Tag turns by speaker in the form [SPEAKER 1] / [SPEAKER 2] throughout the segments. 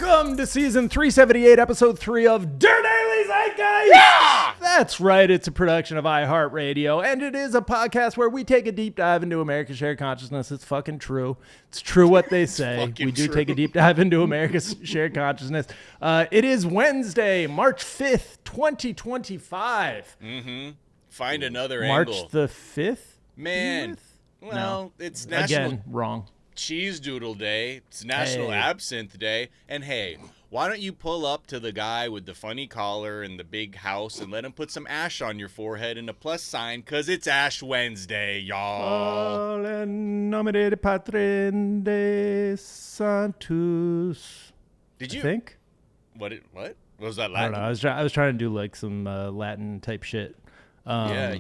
[SPEAKER 1] Welcome to season 378, episode 3 of DAILY ZEITGEIST!
[SPEAKER 2] Yeah!
[SPEAKER 1] That's right, it's a production of iHeartRadio, and it is a podcast where we take a deep dive into America's shared consciousness. It's fucking true. It's true what they say. We do take a deep dive into America's shared consciousness. It is Wednesday, March 5th, 2025.
[SPEAKER 2] Mm-hmm. Find angle.
[SPEAKER 1] March the 5th?
[SPEAKER 2] Man. Well,
[SPEAKER 1] No.
[SPEAKER 2] it's National
[SPEAKER 1] Again, wrong.
[SPEAKER 2] Cheese Doodle Day. It's National Absinthe Day. And hey, why don't you pull up to the guy with the funny collar and the big house and let him put some ash on your forehead and a plus sign, because it's Ash Wednesday, y'all.
[SPEAKER 1] In nomine de Patre de Sanctus.
[SPEAKER 2] Did you
[SPEAKER 1] think?
[SPEAKER 2] What was that
[SPEAKER 1] I
[SPEAKER 2] Latin?
[SPEAKER 1] don't know. I was trying to do like some Latin type shit.
[SPEAKER 2] Yeah,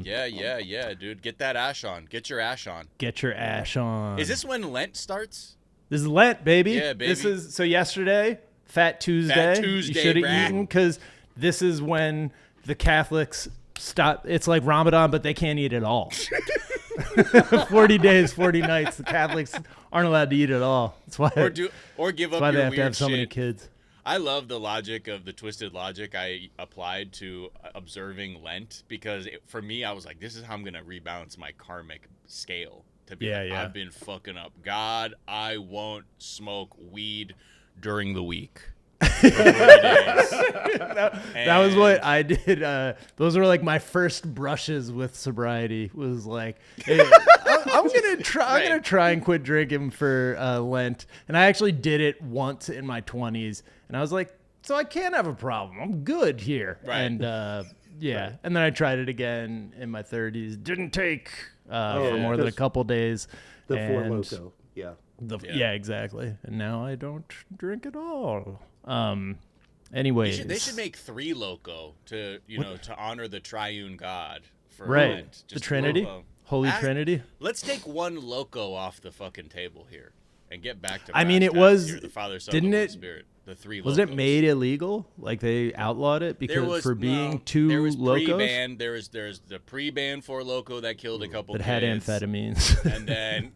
[SPEAKER 2] dude. Get that ash on. Get your ash on.
[SPEAKER 1] Get your ash on.
[SPEAKER 2] Is this when Lent starts?
[SPEAKER 1] This is Lent, baby.
[SPEAKER 2] Yeah, baby.
[SPEAKER 1] This is so yesterday, Fat Tuesday.
[SPEAKER 2] Fat Tuesday,
[SPEAKER 1] you should have
[SPEAKER 2] brah.
[SPEAKER 1] eaten, because this is when the Catholics stop. It's like Ramadan, but they can't eat at all. 40 days, 40 nights. The Catholics aren't allowed to eat at all. That's why.
[SPEAKER 2] Or give
[SPEAKER 1] that's
[SPEAKER 2] up
[SPEAKER 1] why
[SPEAKER 2] your
[SPEAKER 1] they have
[SPEAKER 2] weird
[SPEAKER 1] to have so many
[SPEAKER 2] shit.
[SPEAKER 1] kids.
[SPEAKER 2] I love the logic of the twisted logic I applied to observing Lent, because for me, I was like, this is how I'm going to rebalance my karmic scale. To be like, I've been fucking up. God, I won't smoke weed during the week.
[SPEAKER 1] That was what I did. Those were like my first brushes with sobriety. Was like, hey, I'm gonna try. I'm gonna try and quit drinking for Lent. And I actually did it once in my 20s, and I was like, so I can't have a problem. I'm good here.
[SPEAKER 2] Right.
[SPEAKER 1] And yeah, and then I tried it again in my 30s. Didn't take for more than a couple days.
[SPEAKER 3] The Four
[SPEAKER 1] And
[SPEAKER 3] Loko, yeah.
[SPEAKER 1] Yeah, exactly. And now I don't drink at all. Anyways,
[SPEAKER 2] They should make 3 Loco to honor the triune God for
[SPEAKER 1] right.
[SPEAKER 2] Lent.
[SPEAKER 1] The Trinity,
[SPEAKER 2] Loco.
[SPEAKER 1] Holy Trinity.
[SPEAKER 2] Let's take 1 Loco off the fucking table here and get back to.
[SPEAKER 1] I mean,
[SPEAKER 2] brass
[SPEAKER 1] it
[SPEAKER 2] tacks
[SPEAKER 1] was-
[SPEAKER 2] here, the Father, Son,
[SPEAKER 1] didn't
[SPEAKER 2] and the Holy
[SPEAKER 1] it-
[SPEAKER 2] Spirit. The 3
[SPEAKER 1] Was
[SPEAKER 2] Locos.
[SPEAKER 1] it made illegal? Like they outlawed it because for being too
[SPEAKER 2] there was
[SPEAKER 1] locos
[SPEAKER 2] pre-ban. There's the pre-ban for Loco that killed a couple
[SPEAKER 1] that
[SPEAKER 2] kids.
[SPEAKER 1] had amphetamines.
[SPEAKER 2] And then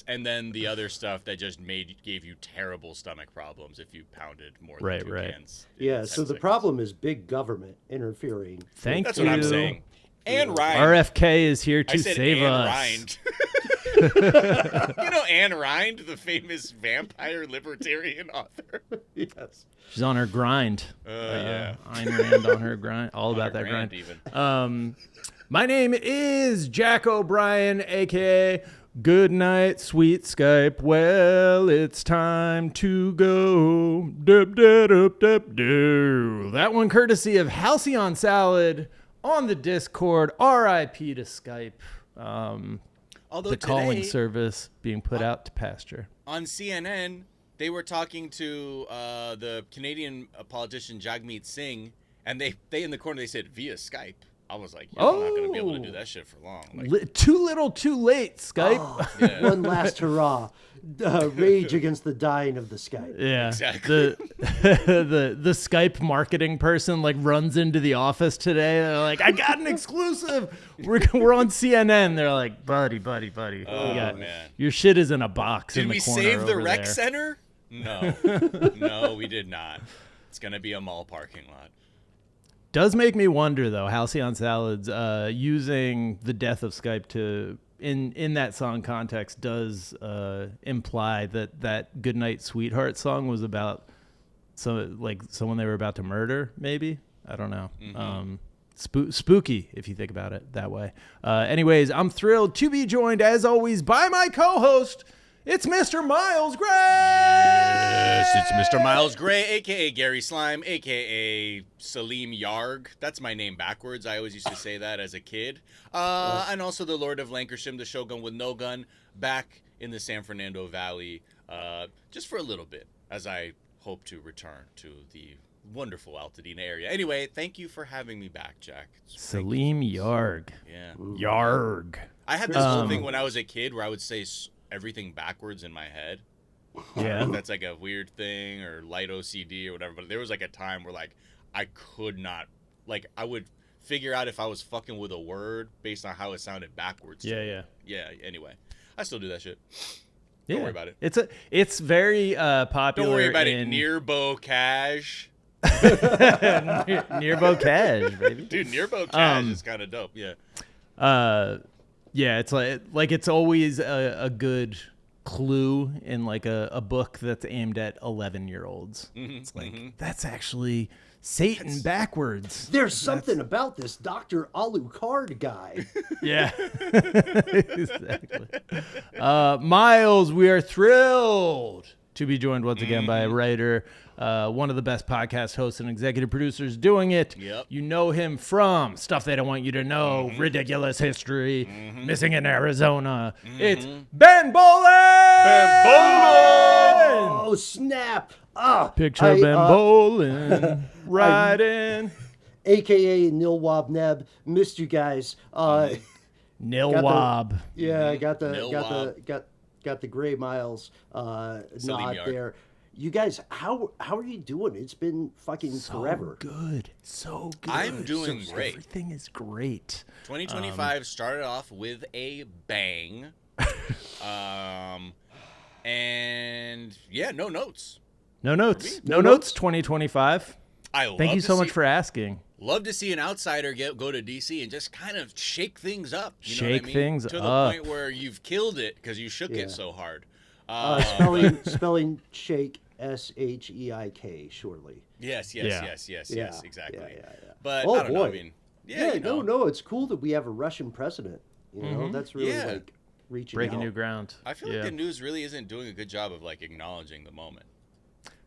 [SPEAKER 2] and then the other stuff that just gave you terrible stomach problems if you pounded more than 2 cans.
[SPEAKER 3] Yeah, so the problem is big government interfering.
[SPEAKER 1] Thank
[SPEAKER 2] That's
[SPEAKER 1] you.
[SPEAKER 2] what I'm saying. And Rind.
[SPEAKER 1] RFK is here to
[SPEAKER 2] I said
[SPEAKER 1] save
[SPEAKER 2] Anne
[SPEAKER 1] us.
[SPEAKER 2] Rind. You know Anne Rind, the famous vampire libertarian author?
[SPEAKER 3] Yes.
[SPEAKER 1] She's on her grind.
[SPEAKER 2] Yeah.
[SPEAKER 1] Ayn Rand on her grind. All about that grind.
[SPEAKER 2] Even.
[SPEAKER 1] My name is JackO'Brien, a.k.a. Good night, sweet Skype. Well, it's time to go. That one courtesy of Halcyon Salad on the Discord. R.I.P. to Skype.
[SPEAKER 2] Although
[SPEAKER 1] The calling
[SPEAKER 2] today,
[SPEAKER 1] service being put out to pasture.
[SPEAKER 2] on CNN, they were talking to the Canadian politician Jagmeet Singh, and they in the corner, they said, via Skype. I was like, you're not going to be able to do that shit for long. Like,
[SPEAKER 1] Too little, too late, Skype.
[SPEAKER 2] yeah.
[SPEAKER 3] One last hurrah. Rage against the dying of the Skype.
[SPEAKER 1] Yeah,
[SPEAKER 2] Exactly.
[SPEAKER 1] The Skype marketing person like runs into the office today. They're like, "I got an exclusive. We're on CNN." They're like, "Buddy.
[SPEAKER 2] Oh, man.
[SPEAKER 1] Your shit is in a box
[SPEAKER 2] Did
[SPEAKER 1] in the
[SPEAKER 2] we
[SPEAKER 1] corner
[SPEAKER 2] save the
[SPEAKER 1] over
[SPEAKER 2] rec
[SPEAKER 1] there."
[SPEAKER 2] center? No. No, we did not. It's going to be a mall parking lot.
[SPEAKER 1] Does make me wonder though. Halcyon Salads using the death of Skype to in that song context does imply that Goodnight Sweetheart song was about someone they were about to murder, maybe. I don't know.
[SPEAKER 2] Mm-hmm.
[SPEAKER 1] Spooky if you think about it that way. Anyways, I'm thrilled to be joined as always by my co-host. It's Mr. Miles Gray.
[SPEAKER 2] Yes, it's Mr. Miles Gray, a.k.a. Gary Slime, a.k.a. Salim Yarg. That's my name backwards. I always used to say that as a kid. And also the Lord of Lancashire, the Shogun with no gun, back in the San Fernando Valley just for a little bit, as I hope to return to the wonderful Altadena area. Anyway, thank you for having me back, Jack.
[SPEAKER 1] Salim Yarg.
[SPEAKER 2] Yeah.
[SPEAKER 1] Yarg.
[SPEAKER 2] I had this whole thing when I was a kid where I would say everything backwards in my head. I don't know if that's like a weird thing or light OCD or whatever, but there was like a time where like I could not, like I would figure out if I was fucking with a word based on how it sounded backwards.
[SPEAKER 1] Yeah.
[SPEAKER 2] Yeah, anyway. I still do that shit. Don't worry about it.
[SPEAKER 1] It's very popular.
[SPEAKER 2] Don't worry about it. Near Bocage.
[SPEAKER 1] Near Bocage, baby.
[SPEAKER 2] Dude, Near Bocage is kind of dope. Yeah.
[SPEAKER 1] Yeah, it's like it's always a good clue in like a book that's aimed at 11-year-olds. It's like that's actually Satan backwards.
[SPEAKER 3] There's something about this Dr. Alucard guy.
[SPEAKER 1] Yeah, exactly. Miles, we are thrilled to be joined once again by a writer, one of the best podcast hosts and executive producers doing it.
[SPEAKER 2] Yep.
[SPEAKER 1] You know him from Stuff They Don't Want You to Know, Ridiculous History, Missing in Arizona. It's Ben Bowlin!
[SPEAKER 2] Ben Bowlin!
[SPEAKER 3] Oh, snap.
[SPEAKER 1] Picture Ben Bowlin riding.
[SPEAKER 3] AKA Nilwab Neb. Missed you guys.
[SPEAKER 1] Nilwab.
[SPEAKER 3] Yeah, got the gray miles nod
[SPEAKER 2] Yard.
[SPEAKER 3] there. You guys, how are you doing? It's been fucking forever.
[SPEAKER 1] So good.
[SPEAKER 2] I'm doing great.
[SPEAKER 1] Everything is great.
[SPEAKER 2] 2025 started off with a bang. And yeah, no notes.
[SPEAKER 1] No notes. No notes 2025. Thank you so much for asking.
[SPEAKER 2] Love to see an outsider go to DC and just kind of shake things up. You know
[SPEAKER 1] Shake
[SPEAKER 2] what I mean?
[SPEAKER 1] things
[SPEAKER 2] to the
[SPEAKER 1] up.
[SPEAKER 2] point where you've killed it because you shook it so hard.
[SPEAKER 3] Spelling shake SHEIK, surely.
[SPEAKER 2] Yes,
[SPEAKER 3] Yeah.
[SPEAKER 2] exactly.
[SPEAKER 3] Yeah.
[SPEAKER 2] But
[SPEAKER 3] Oh,
[SPEAKER 2] I don't know.
[SPEAKER 3] boy.
[SPEAKER 2] I mean, you know.
[SPEAKER 3] No, it's cool that we have a Russian president. You know, that's really like reaching
[SPEAKER 1] Breaking
[SPEAKER 3] out.
[SPEAKER 1] new ground.
[SPEAKER 2] I feel like the news really isn't doing a good job of like acknowledging the moment.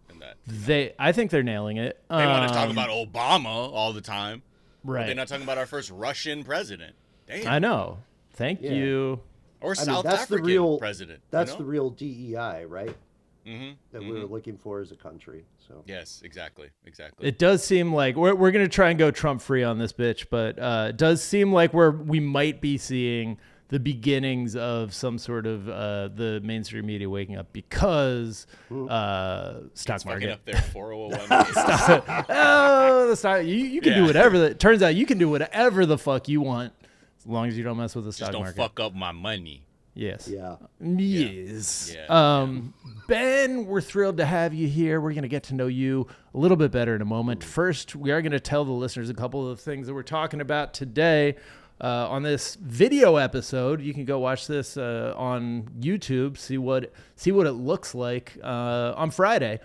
[SPEAKER 2] And that
[SPEAKER 1] I think they're nailing it.
[SPEAKER 2] they want to talk about Obama all the time.
[SPEAKER 1] Right.
[SPEAKER 2] But they're not talking about our first Russian president. Damn.
[SPEAKER 1] I know. Thank you.
[SPEAKER 2] Or
[SPEAKER 3] I mean,
[SPEAKER 2] South
[SPEAKER 3] that's
[SPEAKER 2] African
[SPEAKER 3] the real
[SPEAKER 2] president.
[SPEAKER 3] That's the real DEI, right?
[SPEAKER 2] Mm-hmm.
[SPEAKER 3] That we're looking for as a country. So
[SPEAKER 2] Yes, exactly.
[SPEAKER 1] It does seem like we're going to try and go Trump free on this bitch, but it does seem like we might be seeing the beginnings of some sort of the mainstream media waking up because stock
[SPEAKER 2] Fucking
[SPEAKER 1] market.
[SPEAKER 2] up their 401k.
[SPEAKER 1] The stock. You can do whatever. Turns out you can do whatever the fuck you want as long as you don't mess with the stock
[SPEAKER 2] Just don't
[SPEAKER 1] market.
[SPEAKER 2] fuck up my money.
[SPEAKER 1] Yes.
[SPEAKER 3] yeah.
[SPEAKER 1] Yes.
[SPEAKER 2] Yeah.
[SPEAKER 1] Ben, we're thrilled to have you here. We're going to get to know you a little bit better in a moment. First, we are going to tell the listeners a couple of the things that we're talking about today on this video episode. You can go watch this on YouTube, see what it looks like on Friday.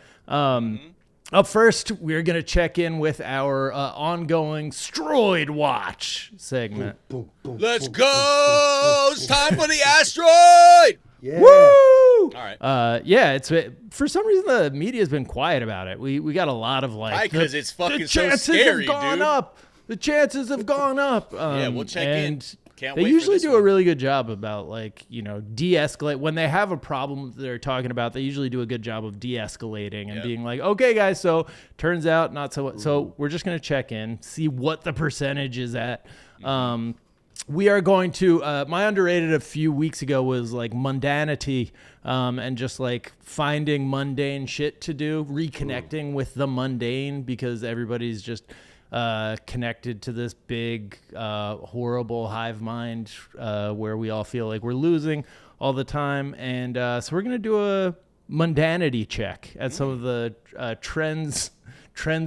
[SPEAKER 1] Up first, we're going to check in with our ongoing STROID Watch segment.
[SPEAKER 2] Let's go! It's time for the Asteroid!
[SPEAKER 3] Yeah.
[SPEAKER 1] Woo!
[SPEAKER 2] All right.
[SPEAKER 1] It's for some reason the media's been quiet about it. We got a lot of like
[SPEAKER 2] Right, because it's fucking
[SPEAKER 1] the
[SPEAKER 2] so
[SPEAKER 1] chances
[SPEAKER 2] scary,
[SPEAKER 1] have gone
[SPEAKER 2] dude.
[SPEAKER 1] up. The chances have gone up.
[SPEAKER 2] Yeah, we'll check in.
[SPEAKER 1] and
[SPEAKER 2] Can't
[SPEAKER 1] they
[SPEAKER 2] wait for
[SPEAKER 1] usually
[SPEAKER 2] this
[SPEAKER 1] do
[SPEAKER 2] one.
[SPEAKER 1] a really good job about like, de-escalate. When they have a problem they're talking about, they usually do a good job of de-escalating and being like, okay, guys, so turns out not so. So we're just going to check in, see what the percentage is at. We are going to, my underrated a few weeks ago was like mundanity and just like finding mundane shit to do, reconnecting with the mundane because everybody's just connected to this big, horrible hive mind where we all feel like we're losing all the time. And so we're going to do a mundanity check at some of the trends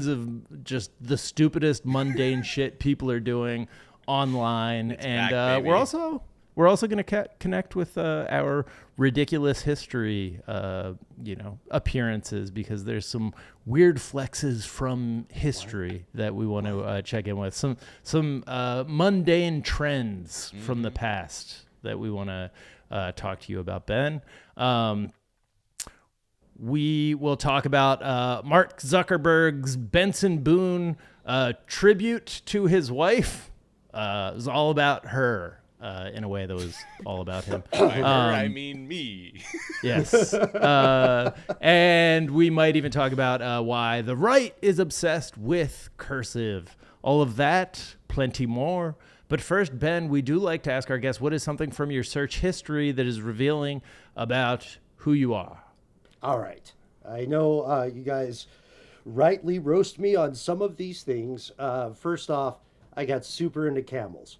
[SPEAKER 1] of just the stupidest mundane shit people are doing online. And
[SPEAKER 2] back,
[SPEAKER 1] we're also going to connect with our ridiculous history appearances because there's some weird flexes from history that we want to check in with, some mundane trends from the past that we want to talk to you about, Ben. We will talk about Mark Zuckerberg's Benson Boone tribute to his wife. It was all about her in a way that was all about him.
[SPEAKER 2] By her, I mean me.
[SPEAKER 1] Yes. And we might even talk about why the right is obsessed with cursive. All of that, plenty more. But first, Ben, we do like to ask our guests, what is something from your search history that is revealing about who you are?
[SPEAKER 3] All right. I know you guys rightly roast me on some of these things. First off, I got super into camels.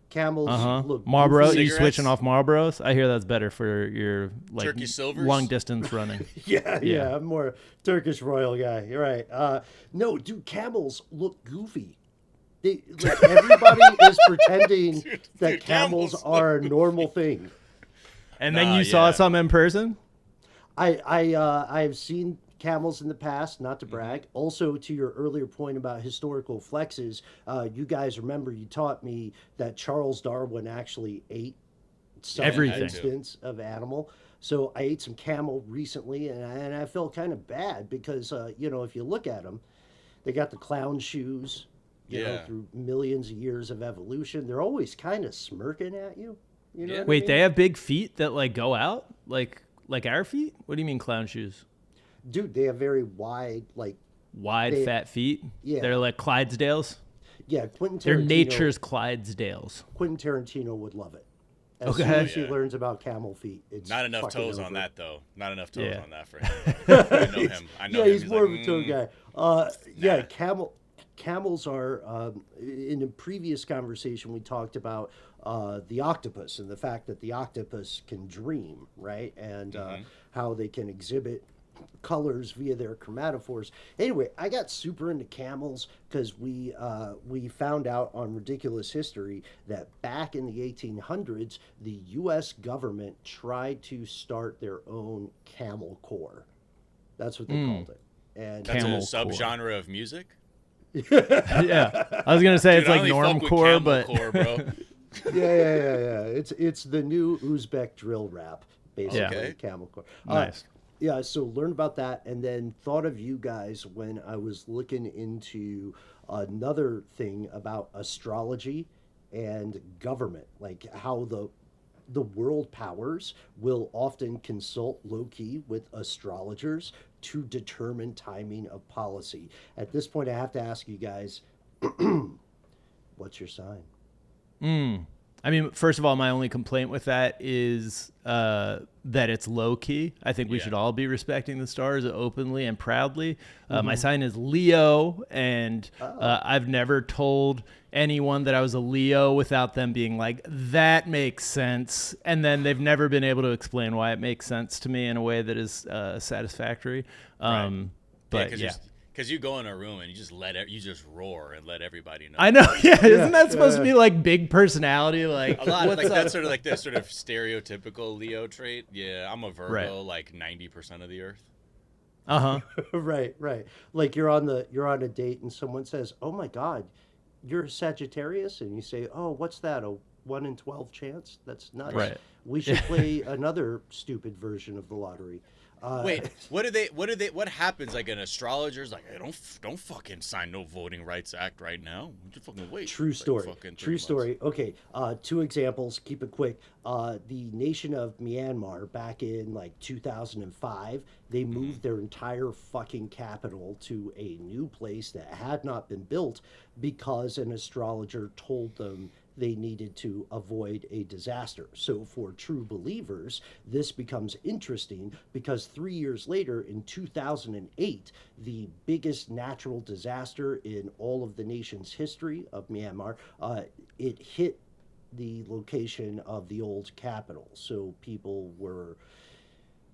[SPEAKER 3] Camels look
[SPEAKER 1] Marlboro.
[SPEAKER 3] goofy.
[SPEAKER 1] You
[SPEAKER 2] Cigarettes?
[SPEAKER 1] switching off Marlboros? I hear that's better for your like
[SPEAKER 2] Turkey Silvers?
[SPEAKER 1] long distance running.
[SPEAKER 3] Yeah, I'm more Turkish royal guy. You're right. No, dude, camels look goofy. Like, everybody is pretending that camels are a normal thing.
[SPEAKER 1] And then you saw some in person?
[SPEAKER 3] I've seen camels in the past, not to brag. Also, to your earlier point about historical flexes, you guys remember you taught me that Charles Darwin actually ate some
[SPEAKER 1] Everything.
[SPEAKER 3] instance of animal. So I ate some camel recently, and I felt kind of bad because, if you look at them, they got the clown shoes, you know, through millions of years of evolution. They're always kind of smirking at you. You know what I
[SPEAKER 1] Wait,
[SPEAKER 3] mean?
[SPEAKER 1] they have big feet that like go out? Like our feet? What do you mean clown shoes?
[SPEAKER 3] Dude, they have very wide,
[SPEAKER 1] Fat feet?
[SPEAKER 3] Yeah.
[SPEAKER 1] They're like Clydesdales?
[SPEAKER 3] yeah, Quentin Tarantino.
[SPEAKER 1] They're nature's Clydesdales.
[SPEAKER 3] Quentin Tarantino would love it. As
[SPEAKER 1] Okay.
[SPEAKER 3] soon as he learns about camel feet, it's
[SPEAKER 2] Not enough
[SPEAKER 3] fucking
[SPEAKER 2] toes
[SPEAKER 3] over.
[SPEAKER 2] on that, though. Not enough toes
[SPEAKER 1] Yeah.
[SPEAKER 2] on that for him. I know him. I know
[SPEAKER 3] Yeah,
[SPEAKER 2] him.
[SPEAKER 3] he's more of a
[SPEAKER 2] like,
[SPEAKER 3] toe guy. Camels are. In a previous conversation, we talked about the octopus and the fact that the octopus can dream, right? And how they can exhibit colors via their chromatophores. Anyway, I got super into camels because we found out on Ridiculous History that back in the 1800s, the U.S. government tried to start their own camel corps. That's what they called it. And
[SPEAKER 2] That's
[SPEAKER 1] Camel
[SPEAKER 2] a subgenre of music?
[SPEAKER 1] Yeah. I was going to say
[SPEAKER 2] Dude,
[SPEAKER 1] it's
[SPEAKER 2] I
[SPEAKER 1] like
[SPEAKER 2] only fuck with
[SPEAKER 1] normcore,
[SPEAKER 2] camel
[SPEAKER 1] but
[SPEAKER 2] core, bro.
[SPEAKER 3] yeah. It's the new Uzbek drill rap, basically.
[SPEAKER 2] Okay.
[SPEAKER 3] Camel corps.
[SPEAKER 1] nice.
[SPEAKER 3] Yeah, so learn about that, and then thought of you guys when I was looking into another thing about astrology and government, like how the world powers will often consult low-key with astrologers to determine timing of policy. At this point, I have to ask you guys, what's your sign?
[SPEAKER 1] I mean, first of all, my only complaint with that is that it's low key. I think we should all be respecting the stars openly and proudly. My sign is Leo, and I've never told anyone that I was a Leo without them being like, that makes sense. And then they've never been able to explain why it makes sense to me in a way that is satisfactory. But yeah.
[SPEAKER 2] Because you go in a room and you just roar and let everybody know.
[SPEAKER 1] I know, Isn't that supposed to be like big personality? Like
[SPEAKER 2] A lot of
[SPEAKER 1] what's up?
[SPEAKER 2] that's sort of like this sort of stereotypical Leo trait. Yeah, I'm a Virgo,
[SPEAKER 1] Right.
[SPEAKER 2] like 90% of the earth.
[SPEAKER 3] Right. Like you're on a date and someone says, "Oh my God, you're a Sagittarius," and you say, "Oh, what's that? A 1 in 12 chance? That's nuts.
[SPEAKER 1] Right.
[SPEAKER 3] We should play another stupid version of the lottery."
[SPEAKER 2] Wait, what happens? Like an astrologer's like, hey, don't fucking sign no Voting Rights Act right now. Just fucking wait.
[SPEAKER 3] True
[SPEAKER 2] Like,
[SPEAKER 3] story.
[SPEAKER 2] fucking 3
[SPEAKER 3] True
[SPEAKER 2] months.
[SPEAKER 3] story. Okay, 2 examples. Keep it quick. The nation of Myanmar back in like 2005, they moved their entire fucking capital to a new place that had not been built because an astrologer told them they needed to avoid a disaster. So for true believers, this becomes interesting because 3 years later, in 2008, the biggest natural disaster in all of the nation's history of Myanmar, it hit the location of the old capital. So people were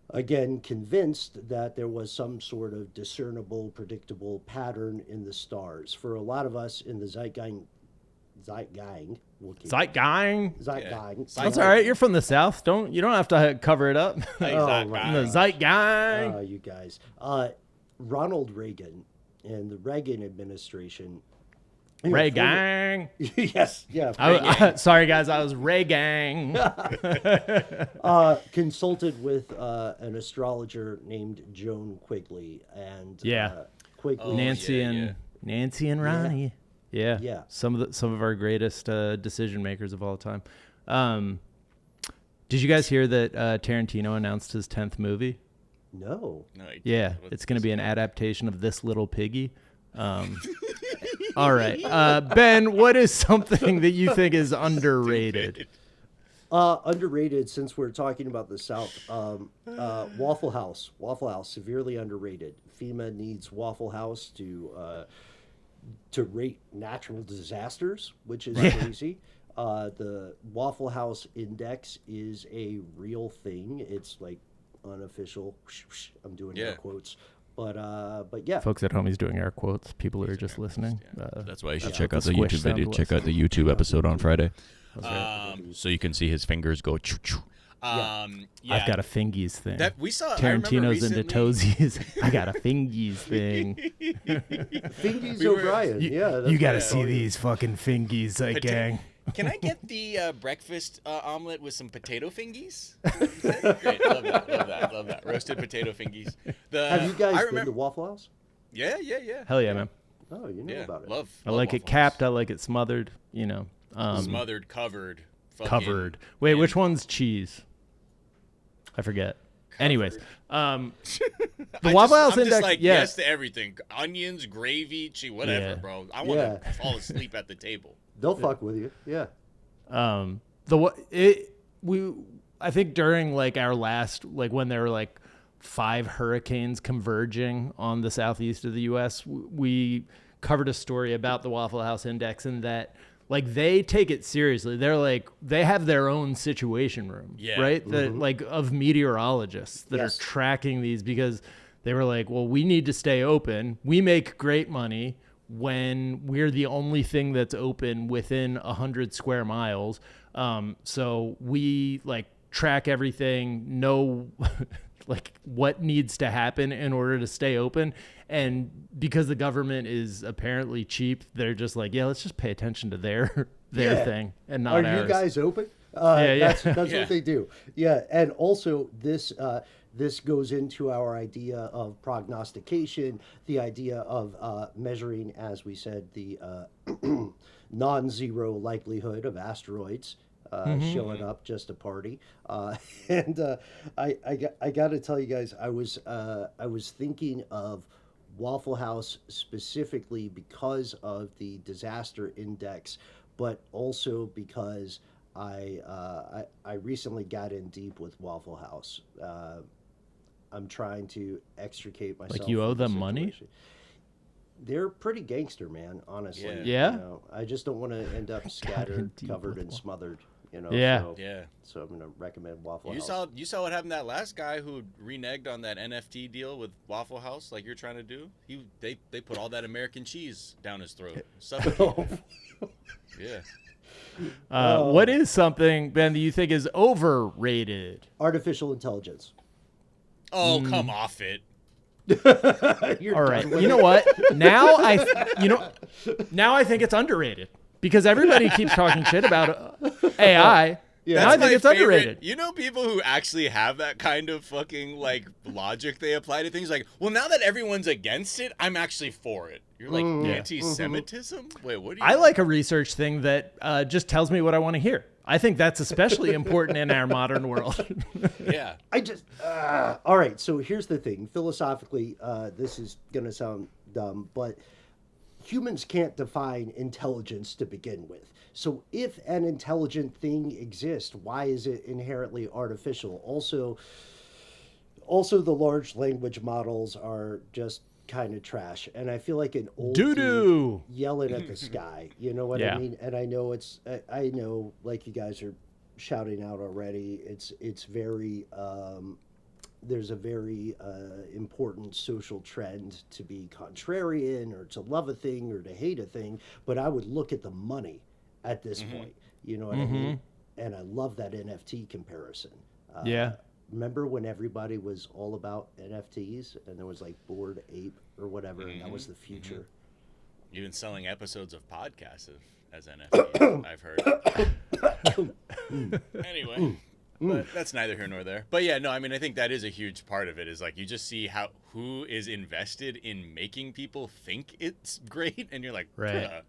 [SPEAKER 3] again convinced that there was some sort of discernible, predictable pattern in the stars. For a lot of us in the Zeitgeist,
[SPEAKER 1] Zeitgang. That's all right. You're from the South. You don't have to cover it up. The Zeitgang.
[SPEAKER 3] You guys. Ronald Reagan and the Reagan administration.
[SPEAKER 1] Reagan.
[SPEAKER 3] Yes. Yeah.
[SPEAKER 1] Sorry, guys. I was Reagan.
[SPEAKER 3] Consulted with an astrologer named Joan Quigley and Quigley.
[SPEAKER 1] Nancy and Ronnie. Yeah. Some of our greatest decision makers of all time. Did you guys hear that Tarantino announced his 10th movie?
[SPEAKER 3] No.
[SPEAKER 1] Yeah, it's going to be an adaptation of This Little Piggy. All right. Ben, what is something that you think is underrated?
[SPEAKER 3] Underrated, since we're talking about the South. Waffle House. Waffle House, severely underrated. FEMA needs Waffle House to rate natural disasters, which is crazy. The Waffle House Index is a real thing. It's like unofficial. I'm doing air quotes. But yeah.
[SPEAKER 1] Folks at home, he's doing air quotes. People who are just listening.
[SPEAKER 4] That's why you should check out the YouTube video. Check out the YouTube episode on Friday. So you can see his fingers go choo-choo.
[SPEAKER 1] I've got a fingies thing.
[SPEAKER 2] That we saw
[SPEAKER 1] Tarantino's into toesies. I got a fingies thing.
[SPEAKER 3] Fingies O'Brien.
[SPEAKER 1] You got to see these fucking fingies, gang.
[SPEAKER 2] Can I get the breakfast omelet with some potato fingies? Great, love that. Roasted potato fingies.
[SPEAKER 3] Have you guys been to Waffle House?
[SPEAKER 2] Yeah.
[SPEAKER 1] Hell yeah, man.
[SPEAKER 3] Oh, you know about it.
[SPEAKER 2] Love
[SPEAKER 1] I like
[SPEAKER 2] Waffle
[SPEAKER 1] it capped.
[SPEAKER 2] House.
[SPEAKER 1] I like it smothered.
[SPEAKER 2] Smothered, covered.
[SPEAKER 1] Covered. Wait, which one's cheese? I forget.
[SPEAKER 2] Covered.
[SPEAKER 1] Anyways, the Waffle House Index.
[SPEAKER 2] Just like
[SPEAKER 1] yeah.
[SPEAKER 2] yes to everyththing. Onions, gravy, cheese, whatever, bro. I want to fall asleep at the table.
[SPEAKER 3] They'll fuck with you. Yeah.
[SPEAKER 1] I think during like our last, like when there were like 5 hurricanes converging on the southeast of the U.S., we covered a story about the Waffle House Index and that like they take it seriously. They're like, they have their own situation room, right? That like of meteorologists that are tracking these because they were like, well, we need to stay open. We make great money when we're the only thing that's open within 100 square miles. So we like track everything, know like what needs to happen in order to stay open. And because the government is apparently cheap, they're just like, yeah, let's just pay attention to their thing and not ours.
[SPEAKER 3] Are you guys open? That's what they do. Yeah. And also this goes into our idea of prognostication, the idea of measuring, as we said, the non-zero likelihood of asteroids showing up just to party. And I got to tell you guys, I was thinking of Waffle House specifically because of the disaster index, but also because I recently got in deep with Waffle House. I'm trying to extricate myself.
[SPEAKER 1] Like you owe them money?
[SPEAKER 3] They're pretty gangster, man, honestly.
[SPEAKER 1] Yeah.
[SPEAKER 3] You know, I just don't want to end up scattered, covered, and smothered. You know, so I'm going to recommend Waffle House.
[SPEAKER 2] You saw what happened to that last guy who reneged on that NFT deal with Waffle House, like you're trying to do. They put all that American cheese down his throat. Yeah.
[SPEAKER 1] What is something, Ben, that you think is overrated?
[SPEAKER 3] Artificial intelligence.
[SPEAKER 2] Oh, come off it.
[SPEAKER 1] All right. You know what? Now I think it's underrated because everybody keeps talking shit about AI. Now I think it's underrated.
[SPEAKER 2] You know, people who actually have that kind of fucking like logic they apply to things like, well, now that everyone's against it, I'm actually for it. You're like anti-Semitism? Wait, what do you?
[SPEAKER 1] I like a research thing that just tells me what I want to hear. I think that's especially important in our modern world.
[SPEAKER 2] Yeah.
[SPEAKER 3] All right. So here's the thing. Philosophically, this is going to sound dumb, but humans can't define intelligence to begin with. So if an intelligent thing exists, why is it inherently artificial? Also, the large language models are just kind of trash, and I feel like an old dude yelling at the sky. You know what I mean? And I know I know, like you guys are shouting out already. It's very there's a very important social trend to be contrarian or to love a thing or to hate a thing. But I would look at the money at this point. You know what I mean? And I love that NFT comparison. Remember when everybody was all about NFTs and there was like Bored Ape or whatever, and that was the future.
[SPEAKER 2] Even selling episodes of podcasts as NFTs, I've heard. Anyway, but that's neither here nor there. But yeah, no, I mean, I think that is a huge part of it is like you just see who is invested in making people think it's great, and you're like, right.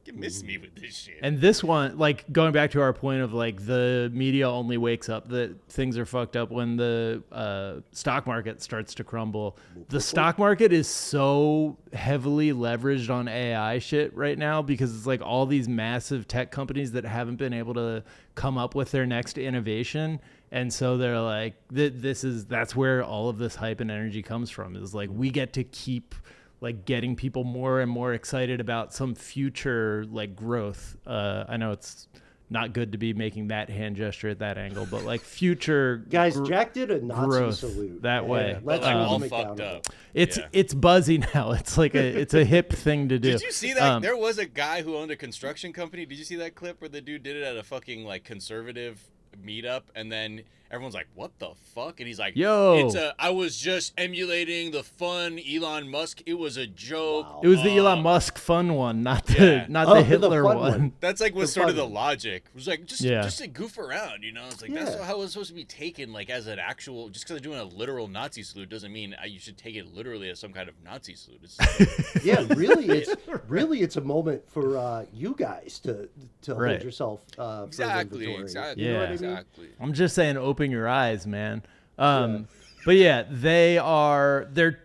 [SPEAKER 2] You miss me with this shit.
[SPEAKER 1] And this one, like going back to our point of like the media only wakes up that things are fucked up when the stock market starts to crumble. The stock market is so heavily leveraged on AI shit right now because it's like all these massive tech companies that haven't been able to come up with their next innovation. And so they're like, that's where all of this hype and energy comes from, is like we get to keep like getting people more and more excited about some future like growth. I know it's not good to be making that hand gesture at that angle, but like future
[SPEAKER 3] guys, Jack did a Nazi
[SPEAKER 1] growth
[SPEAKER 3] salute
[SPEAKER 1] that way.
[SPEAKER 3] Let's
[SPEAKER 2] like
[SPEAKER 3] hold
[SPEAKER 2] all
[SPEAKER 3] him
[SPEAKER 2] fucked
[SPEAKER 3] accountable.
[SPEAKER 2] up.
[SPEAKER 1] It's buzzy now. It's like it's a hip thing to do.
[SPEAKER 2] Did you see that? There was a guy who owned a construction company. Did you see that clip where the dude did it at a fucking like conservative meetup, and then everyone's like, "What the fuck?" And he's like,
[SPEAKER 1] Yo,
[SPEAKER 2] I was just emulating the fun Elon Musk. It was a joke."
[SPEAKER 3] Wow.
[SPEAKER 1] it was the Elon Musk fun one, not the
[SPEAKER 2] Yeah.
[SPEAKER 1] the Hitler
[SPEAKER 3] fun
[SPEAKER 1] one.
[SPEAKER 2] That's like was
[SPEAKER 3] The
[SPEAKER 2] sort of the
[SPEAKER 3] fun one.
[SPEAKER 2] logic. It was like just to goof around, you know. It's like that's
[SPEAKER 3] Yeah.
[SPEAKER 2] how it's supposed to be taken, like as an actual. Just because they're doing a literal Nazi salute doesn't mean you should take it literally as some kind of Nazi salute. It's,
[SPEAKER 3] Yeah, really, it's a moment for you guys to
[SPEAKER 1] Right.
[SPEAKER 3] hold yourself for
[SPEAKER 2] exactly,
[SPEAKER 3] inventory.
[SPEAKER 2] exactly,
[SPEAKER 3] You know
[SPEAKER 1] Yeah.
[SPEAKER 3] what I mean?
[SPEAKER 2] exactly.
[SPEAKER 1] I'm just saying, open your eyes, man. But yeah, they're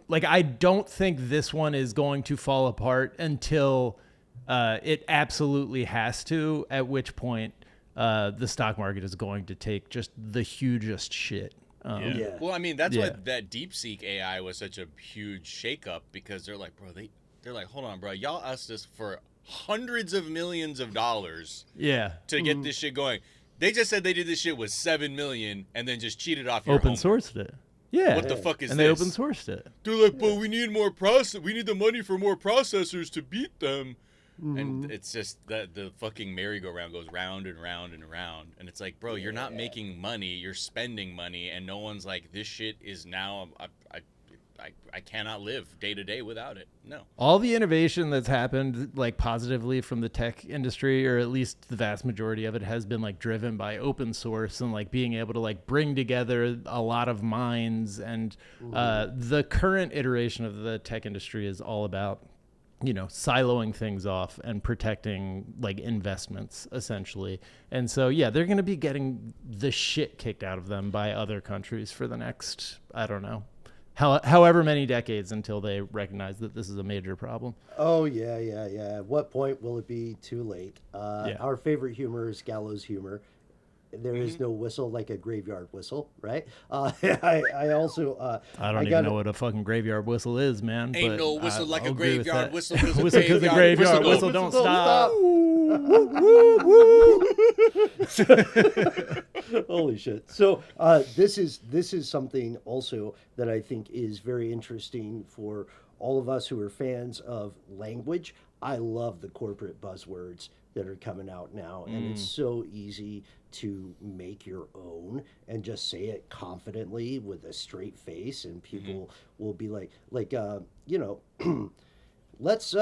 [SPEAKER 1] like, I don't think this one is going to fall apart until it absolutely has to, at which point the stock market is going to take just the hugest shit.
[SPEAKER 3] Yeah.
[SPEAKER 2] Well, I mean, that's
[SPEAKER 1] Yeah.
[SPEAKER 2] why that DeepSeek AI was such a huge shakeup, because they're like, bro, they're like, hold on, bro, y'all asked us for hundreds of millions of dollars
[SPEAKER 1] Yeah.
[SPEAKER 2] to get this shit going. They just said they did this shit with 7 million and then just cheated off your
[SPEAKER 1] Open
[SPEAKER 2] homework.
[SPEAKER 1] sourced it. Yeah.
[SPEAKER 2] What the fuck is
[SPEAKER 1] and
[SPEAKER 2] this?
[SPEAKER 1] they open sourced it.
[SPEAKER 2] They're like, but we need more we need the money for more processors to beat them. And it's just that the fucking merry-go-round goes round and round and round. And it's like, bro, you're not making money, you're spending money, and no one's like, this shit is now I cannot live day to day without it. No.
[SPEAKER 1] All the innovation that's happened, like positively from the tech industry, or at least the vast majority of it, has been like driven by open source and like being able to like bring together a lot of minds. And the current iteration of the tech industry is all about, you know, siloing things off and protecting like investments essentially. And so, yeah, they're going to be getting the shit kicked out of them by other countries for the next, I don't know, however many decades until they recognize that this is a major problem.
[SPEAKER 3] Oh, yeah. At what point will it be too late? Our favorite humor is gallows humor. There is no whistle like a graveyard whistle, right? I also...
[SPEAKER 1] I don't even know what a fucking graveyard whistle is, man.
[SPEAKER 2] Ain't
[SPEAKER 1] but
[SPEAKER 2] no whistle like
[SPEAKER 1] I'll
[SPEAKER 2] a
[SPEAKER 1] agree with
[SPEAKER 2] graveyard
[SPEAKER 1] that.
[SPEAKER 2] whistle, 'cause a
[SPEAKER 1] Whistle 'cause a graveyard whistle don't stop.
[SPEAKER 3] Holy shit. So this is something also that I think is very interesting for all of us who are fans of language. I love the corporate buzzwords that are coming out now, and it's so easy to make your own and just say it confidently with a straight face, and people will be like you know, let's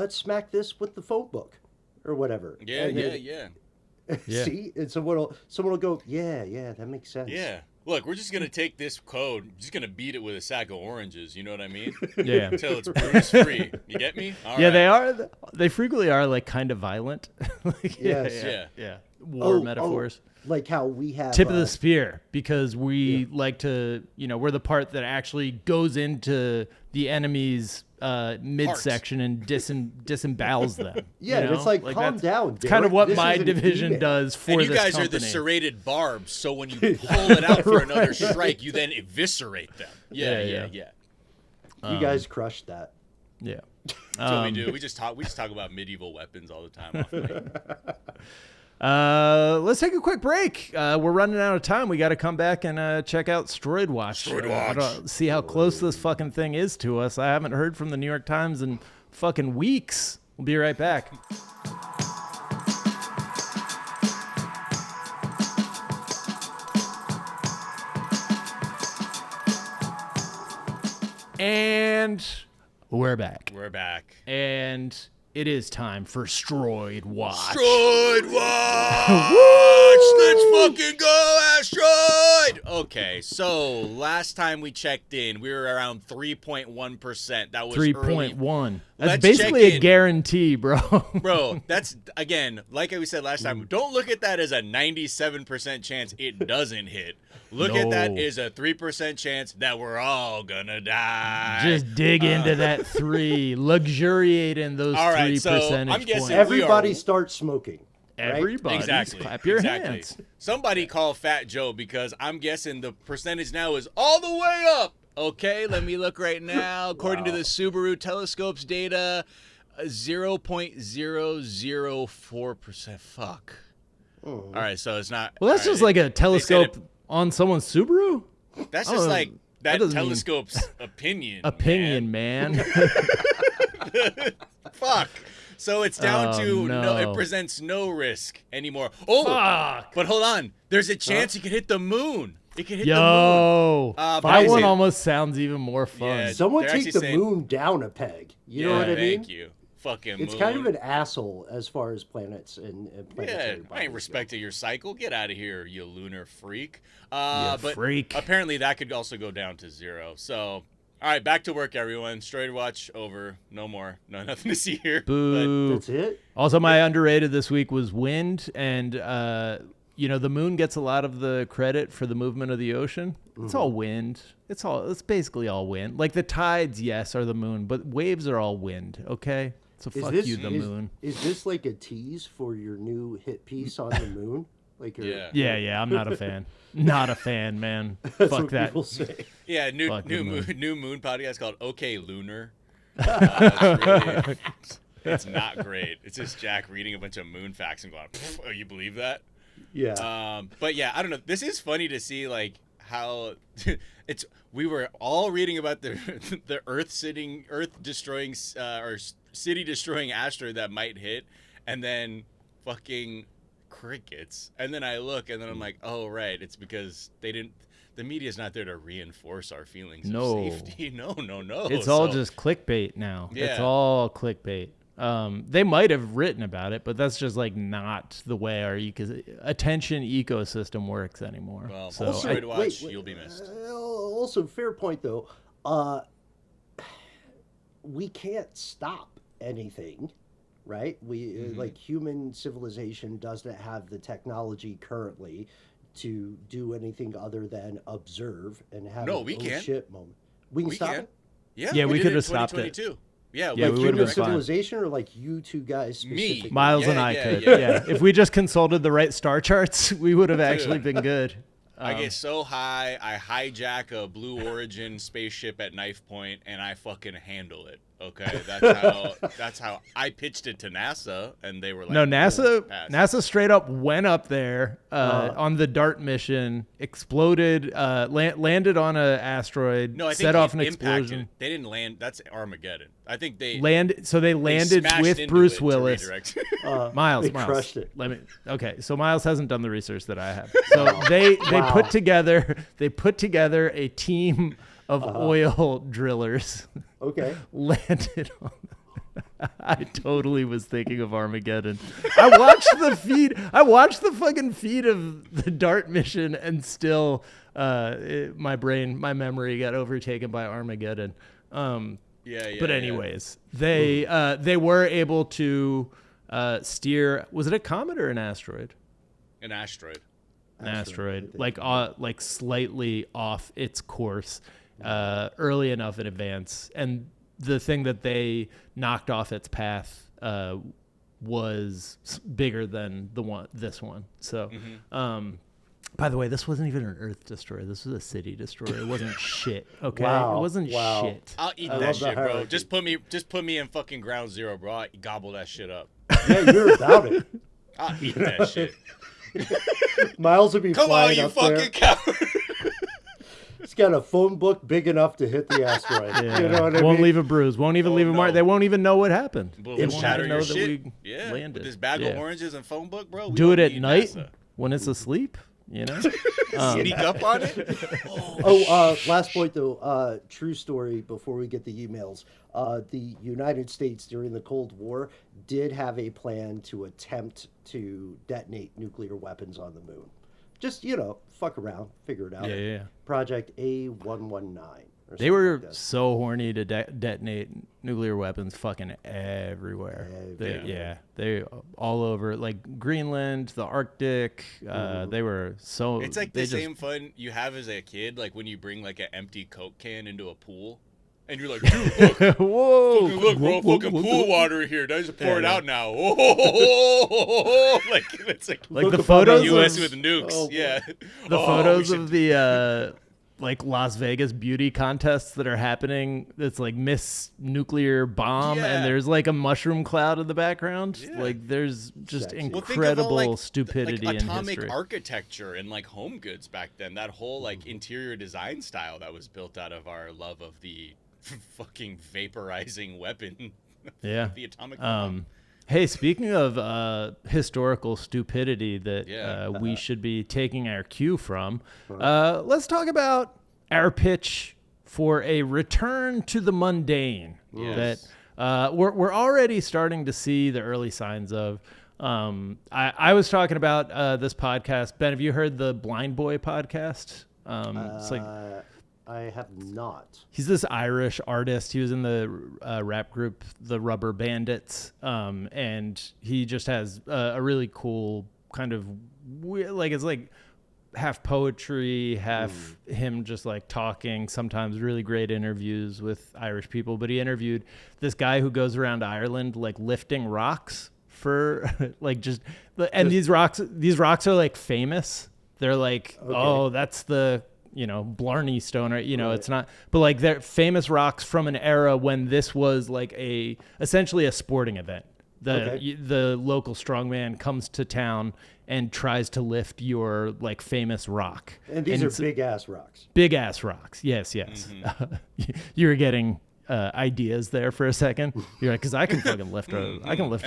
[SPEAKER 3] smack this with the phone book or whatever.
[SPEAKER 2] Yeah.
[SPEAKER 3] See, and someone will go, yeah, that makes sense.
[SPEAKER 2] Yeah. Look, we're just gonna take this code, just gonna beat it with a sack of oranges. You know what I mean?
[SPEAKER 1] Yeah.
[SPEAKER 2] Until it's bruise free. You get me? All
[SPEAKER 1] Yeah,
[SPEAKER 2] right.
[SPEAKER 1] they are. They frequently are like kind of violent. Like,
[SPEAKER 3] Yes.
[SPEAKER 2] Yeah.
[SPEAKER 1] War metaphors.
[SPEAKER 3] Like how we have
[SPEAKER 1] Tip of the spear, because we like to, you know, we're the part that actually goes into the enemy's midsection and disembowels them.
[SPEAKER 3] Yeah,
[SPEAKER 1] you know?
[SPEAKER 3] it's like calm
[SPEAKER 1] that's
[SPEAKER 3] down.
[SPEAKER 1] It's kind of
[SPEAKER 3] Derek.
[SPEAKER 1] what
[SPEAKER 3] This
[SPEAKER 1] my
[SPEAKER 3] is an
[SPEAKER 1] division
[SPEAKER 3] email.
[SPEAKER 1] does for
[SPEAKER 2] And you
[SPEAKER 1] this
[SPEAKER 2] guys
[SPEAKER 1] company.
[SPEAKER 2] are the serrated barbs, so when you pull it out for another strike, you then eviscerate them. Yeah.
[SPEAKER 3] You guys crushed that.
[SPEAKER 1] Yeah.
[SPEAKER 2] That's what we do. We just talk about medieval weapons all the time off mic.
[SPEAKER 1] Let's take a quick break. We're running out of time. We got to come back and check out STROID Watch. See how close this fucking thing is to us. I haven't heard from the New York Times in fucking weeks. We'll be right back. And we're back.
[SPEAKER 2] We're back.
[SPEAKER 1] And it is time for STROID Watch.
[SPEAKER 2] Asteroid watch! Let's fucking go, Asteroid! Okay, so last time we checked in, we were around 3.1%. That was
[SPEAKER 1] 3.1. That's
[SPEAKER 2] Let's
[SPEAKER 1] basically
[SPEAKER 2] check
[SPEAKER 1] a
[SPEAKER 2] in.
[SPEAKER 1] guarantee, bro.
[SPEAKER 2] Bro, that's, again, like we said last time, don't look at that as a 97% chance it doesn't hit. Look at that
[SPEAKER 1] No.
[SPEAKER 2] as a 3% chance that we're all gonna die.
[SPEAKER 1] Just dig into that 3. Luxuriate in those
[SPEAKER 2] All
[SPEAKER 1] 3
[SPEAKER 2] right, so
[SPEAKER 1] percentage
[SPEAKER 2] I'm guessing
[SPEAKER 1] points.
[SPEAKER 3] Everybody
[SPEAKER 2] are-
[SPEAKER 3] start smoking. Right?
[SPEAKER 1] Everybody,
[SPEAKER 2] Exactly.
[SPEAKER 1] clap your
[SPEAKER 2] exactly.
[SPEAKER 1] hands.
[SPEAKER 2] Somebody call Fat Joe, because I'm guessing the percentage now is all the way up. Okay, let me look right now. According to the Subaru Telescope's data, 0.004%. Fuck. All right, so it's not.
[SPEAKER 1] Well, that's just like a telescope on someone's Subaru.
[SPEAKER 2] That's just like that telescope's opinion,
[SPEAKER 1] man.
[SPEAKER 2] Fuck. So it's down to
[SPEAKER 1] no.
[SPEAKER 2] It presents no risk anymore. Oh,
[SPEAKER 1] fuck.
[SPEAKER 2] But hold on. There's a chance it could hit the moon. It could hit the moon.
[SPEAKER 1] Yo, that one almost sounds even more fun.
[SPEAKER 2] Yeah,
[SPEAKER 3] someone take the moon down a peg. You know what I mean?
[SPEAKER 2] Thank you. Fucking
[SPEAKER 3] it's
[SPEAKER 2] moon.
[SPEAKER 3] kind of an asshole as far as planets and planetary bodies
[SPEAKER 2] I ain't respecting your cycle. Get out of here, you lunar freak.
[SPEAKER 1] Freak.
[SPEAKER 2] Apparently that could also go down to 0. So, all right, back to work, everyone. STROID watch over. No more. Nothing to see here.
[SPEAKER 1] Boo.
[SPEAKER 3] That's it.
[SPEAKER 1] Also, my underrated this week was wind, and the moon gets a lot of the credit for the movement of the ocean. It's all wind. It's basically all wind. Like the tides, yes, are the moon, but waves are all wind. Okay. So fuck you, the moon.
[SPEAKER 3] Is this like a tease for your new hit piece on the moon? Like
[SPEAKER 1] yeah. I'm not a fan. Not a fan, man.
[SPEAKER 3] That's
[SPEAKER 1] Fuck
[SPEAKER 3] what
[SPEAKER 1] that.
[SPEAKER 3] people say.
[SPEAKER 2] Yeah, new moon podcast called OK Lunar. It's not great. It's just Jack reading a bunch of moon facts and going, "Oh, you believe that?"
[SPEAKER 3] Yeah.
[SPEAKER 2] But yeah, I don't know. This is funny to see like how we were all reading about the Earth destroying or city destroying asteroid that might hit, and then fucking crickets. And then I look, and then I'm like, oh right, it's because the media's not there to reinforce our feelings of safety. No.
[SPEAKER 1] It's all just clickbait now.
[SPEAKER 2] Yeah.
[SPEAKER 1] It's all clickbait. They might have written about it, but that's just like not the way our attention ecosystem works anymore.
[SPEAKER 2] Well,
[SPEAKER 1] so
[SPEAKER 2] STROID watch, you'll be missed.
[SPEAKER 3] Also, fair point though. We can't stop anything, right? We like human civilization doesn't have the technology currently to do anything other than observe and have
[SPEAKER 2] we can't.
[SPEAKER 3] Shit moment. We can stop it.
[SPEAKER 2] Yeah,
[SPEAKER 1] we could have stopped it.
[SPEAKER 2] Yeah,
[SPEAKER 1] we would
[SPEAKER 3] human
[SPEAKER 1] have been
[SPEAKER 3] civilization, or like you two guys specifically?
[SPEAKER 1] Miles and I could. Yeah. If we just consulted the right star charts, we would have actually been good.
[SPEAKER 2] I get so high, I hijack a Blue Origin spaceship at knife point, and I fucking handle it. Okay, that's how I pitched it to NASA, and they were like,
[SPEAKER 1] "No, NASA straight up went up there on the DART mission, exploded, landed on an asteroid, set off an explosion.
[SPEAKER 2] They didn't land. That's Armageddon. I think they
[SPEAKER 1] landed. So they landed with Bruce Willis. Miles
[SPEAKER 3] crushed it.
[SPEAKER 1] Okay, so Miles hasn't done the research that I have. So they put together a team of oil drillers.
[SPEAKER 3] Okay.
[SPEAKER 1] Landed on. I totally was thinking of Armageddon. I watched the fucking feed of the DART mission, and still, my memory got overtaken by Armageddon. But anyways, they were able to steer. Was it a comet or an asteroid?
[SPEAKER 2] An asteroid.
[SPEAKER 1] An asteroid, like slightly off its course. Early enough in advance, and the thing that they knocked off its path was bigger than this one. So, by the way, this wasn't even an Earth destroyer. This was a city destroyer. It wasn't shit. Okay, it wasn't shit.
[SPEAKER 2] I'll eat that shit, bro. Just put me in fucking ground zero, bro. I'll gobble that shit up.
[SPEAKER 3] Yeah, you're about it.
[SPEAKER 2] I'll eat that shit.
[SPEAKER 3] Miles would be flying up there.
[SPEAKER 2] Come on, you fucking coward.
[SPEAKER 3] It's got a phone book big enough to hit the asteroid.
[SPEAKER 1] Yeah.
[SPEAKER 3] You know what I
[SPEAKER 1] won't
[SPEAKER 3] mean?
[SPEAKER 1] leave a bruise. Won't even leave a mark. They won't even know what happened.
[SPEAKER 2] We'll
[SPEAKER 1] they won't
[SPEAKER 2] shatter
[SPEAKER 1] even know
[SPEAKER 2] your
[SPEAKER 1] that
[SPEAKER 2] shit.
[SPEAKER 1] we landed.
[SPEAKER 2] With this bag of oranges and phone book, bro.
[SPEAKER 1] Do it at night when it's asleep. You know,
[SPEAKER 2] sneak up on it.
[SPEAKER 3] Last point though. True story. Before we get the emails, the United States during the Cold War did have a plan to attempt to detonate nuclear weapons on the moon. Just, fuck around, figure it out.
[SPEAKER 1] Yeah.
[SPEAKER 3] Project A119.
[SPEAKER 1] They were so horny to detonate nuclear weapons fucking everywhere. They all over, like Greenland, the Arctic. They were so...
[SPEAKER 2] It's like the same fun you have as a kid, like when you bring like an empty Coke can into a pool. And you're like, dude, look.
[SPEAKER 1] Whoa.
[SPEAKER 2] Look, bro, fucking pool water here. Just pour it out now. Oh, like, it's like
[SPEAKER 1] the photos
[SPEAKER 2] U.S. with nukes.
[SPEAKER 3] Oh,
[SPEAKER 2] yeah.
[SPEAKER 1] The photos of the like Las Vegas beauty contests that are happening. It's like Miss Nuclear Bomb, and there's like a mushroom cloud in the background.
[SPEAKER 2] Yeah.
[SPEAKER 1] Like there's just
[SPEAKER 3] Sexy.
[SPEAKER 1] incredible stupidity
[SPEAKER 2] like
[SPEAKER 1] in
[SPEAKER 2] atomic
[SPEAKER 1] history.
[SPEAKER 2] architecture and like home goods back then. That whole like interior design style that was built out of our love of the fucking vaporizing weapon.
[SPEAKER 1] Yeah.
[SPEAKER 2] The atomic bomb.
[SPEAKER 1] Hey, speaking of historical stupidity that we should be taking our cue from, let's talk about our pitch for a return to the mundane.
[SPEAKER 2] Yes.
[SPEAKER 1] That we're already starting to see the early signs of. I was talking about this podcast. Ben, have you heard the Blind Boy podcast? It's like
[SPEAKER 3] I have not.
[SPEAKER 1] he's this Irish artist. He was in the rap group The Rubber Bandits, and he just has a really cool kind of weird, like it's like half poetry, half him just like talking. Sometimes really great interviews with Irish people. But he interviewed this guy who goes around Ireland like lifting rocks for like these rocks are like famous. They're like, oh, that's the Blarney Stone, or it's not, but like they're famous rocks from an era when this was like essentially a sporting event. The local strongman comes to town and tries to lift your like famous rock.
[SPEAKER 3] And these are big ass rocks.
[SPEAKER 1] Big ass rocks. Yes. Mm-hmm. You were getting ideas there for a second. You're like, because I can fucking lift a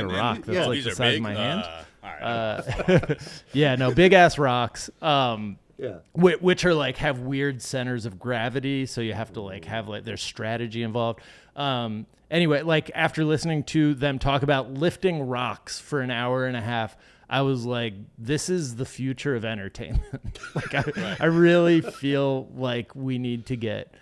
[SPEAKER 1] rock that's like the size of my hand.
[SPEAKER 2] All right.
[SPEAKER 1] Big ass rocks.
[SPEAKER 3] Yeah.
[SPEAKER 1] Which are like have weird centers of gravity, so you have to like have like there's strategy involved. Anyway, like after listening to them talk about lifting rocks for an hour and a half, I was like, this is the future of entertainment. Like I really feel like we need to get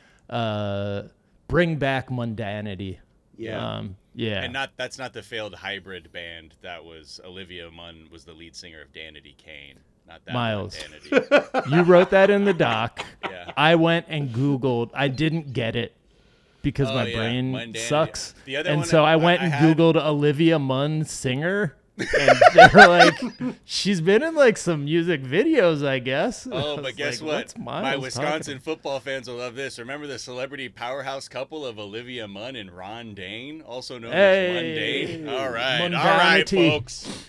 [SPEAKER 1] bring back mundanity.
[SPEAKER 3] Yeah.
[SPEAKER 2] And that's not the failed hybrid band that was Olivia Munn was the lead singer of Danity Kane. Not that
[SPEAKER 1] Miles.
[SPEAKER 2] Mundanity.
[SPEAKER 1] You wrote that in the doc.
[SPEAKER 2] Yeah.
[SPEAKER 1] I went and Googled. I didn't get it because my brain
[SPEAKER 2] Mundanity.
[SPEAKER 1] sucks.
[SPEAKER 2] The other
[SPEAKER 1] and
[SPEAKER 2] one
[SPEAKER 1] so I went
[SPEAKER 2] I
[SPEAKER 1] and
[SPEAKER 2] had-
[SPEAKER 1] Googled Olivia Munn singer. And they're like, she's been in like some music videos, I guess.
[SPEAKER 2] Oh,
[SPEAKER 1] I
[SPEAKER 2] but
[SPEAKER 1] was
[SPEAKER 2] guess
[SPEAKER 1] like,
[SPEAKER 2] what?
[SPEAKER 1] what's Miles
[SPEAKER 2] My
[SPEAKER 1] talking
[SPEAKER 2] Wisconsin football fans will love this. Remember the celebrity powerhouse couple of Olivia Munn and Ron Dane, also known
[SPEAKER 1] Hey,
[SPEAKER 2] as Mundane? All right,
[SPEAKER 1] mundanity.
[SPEAKER 2] folks.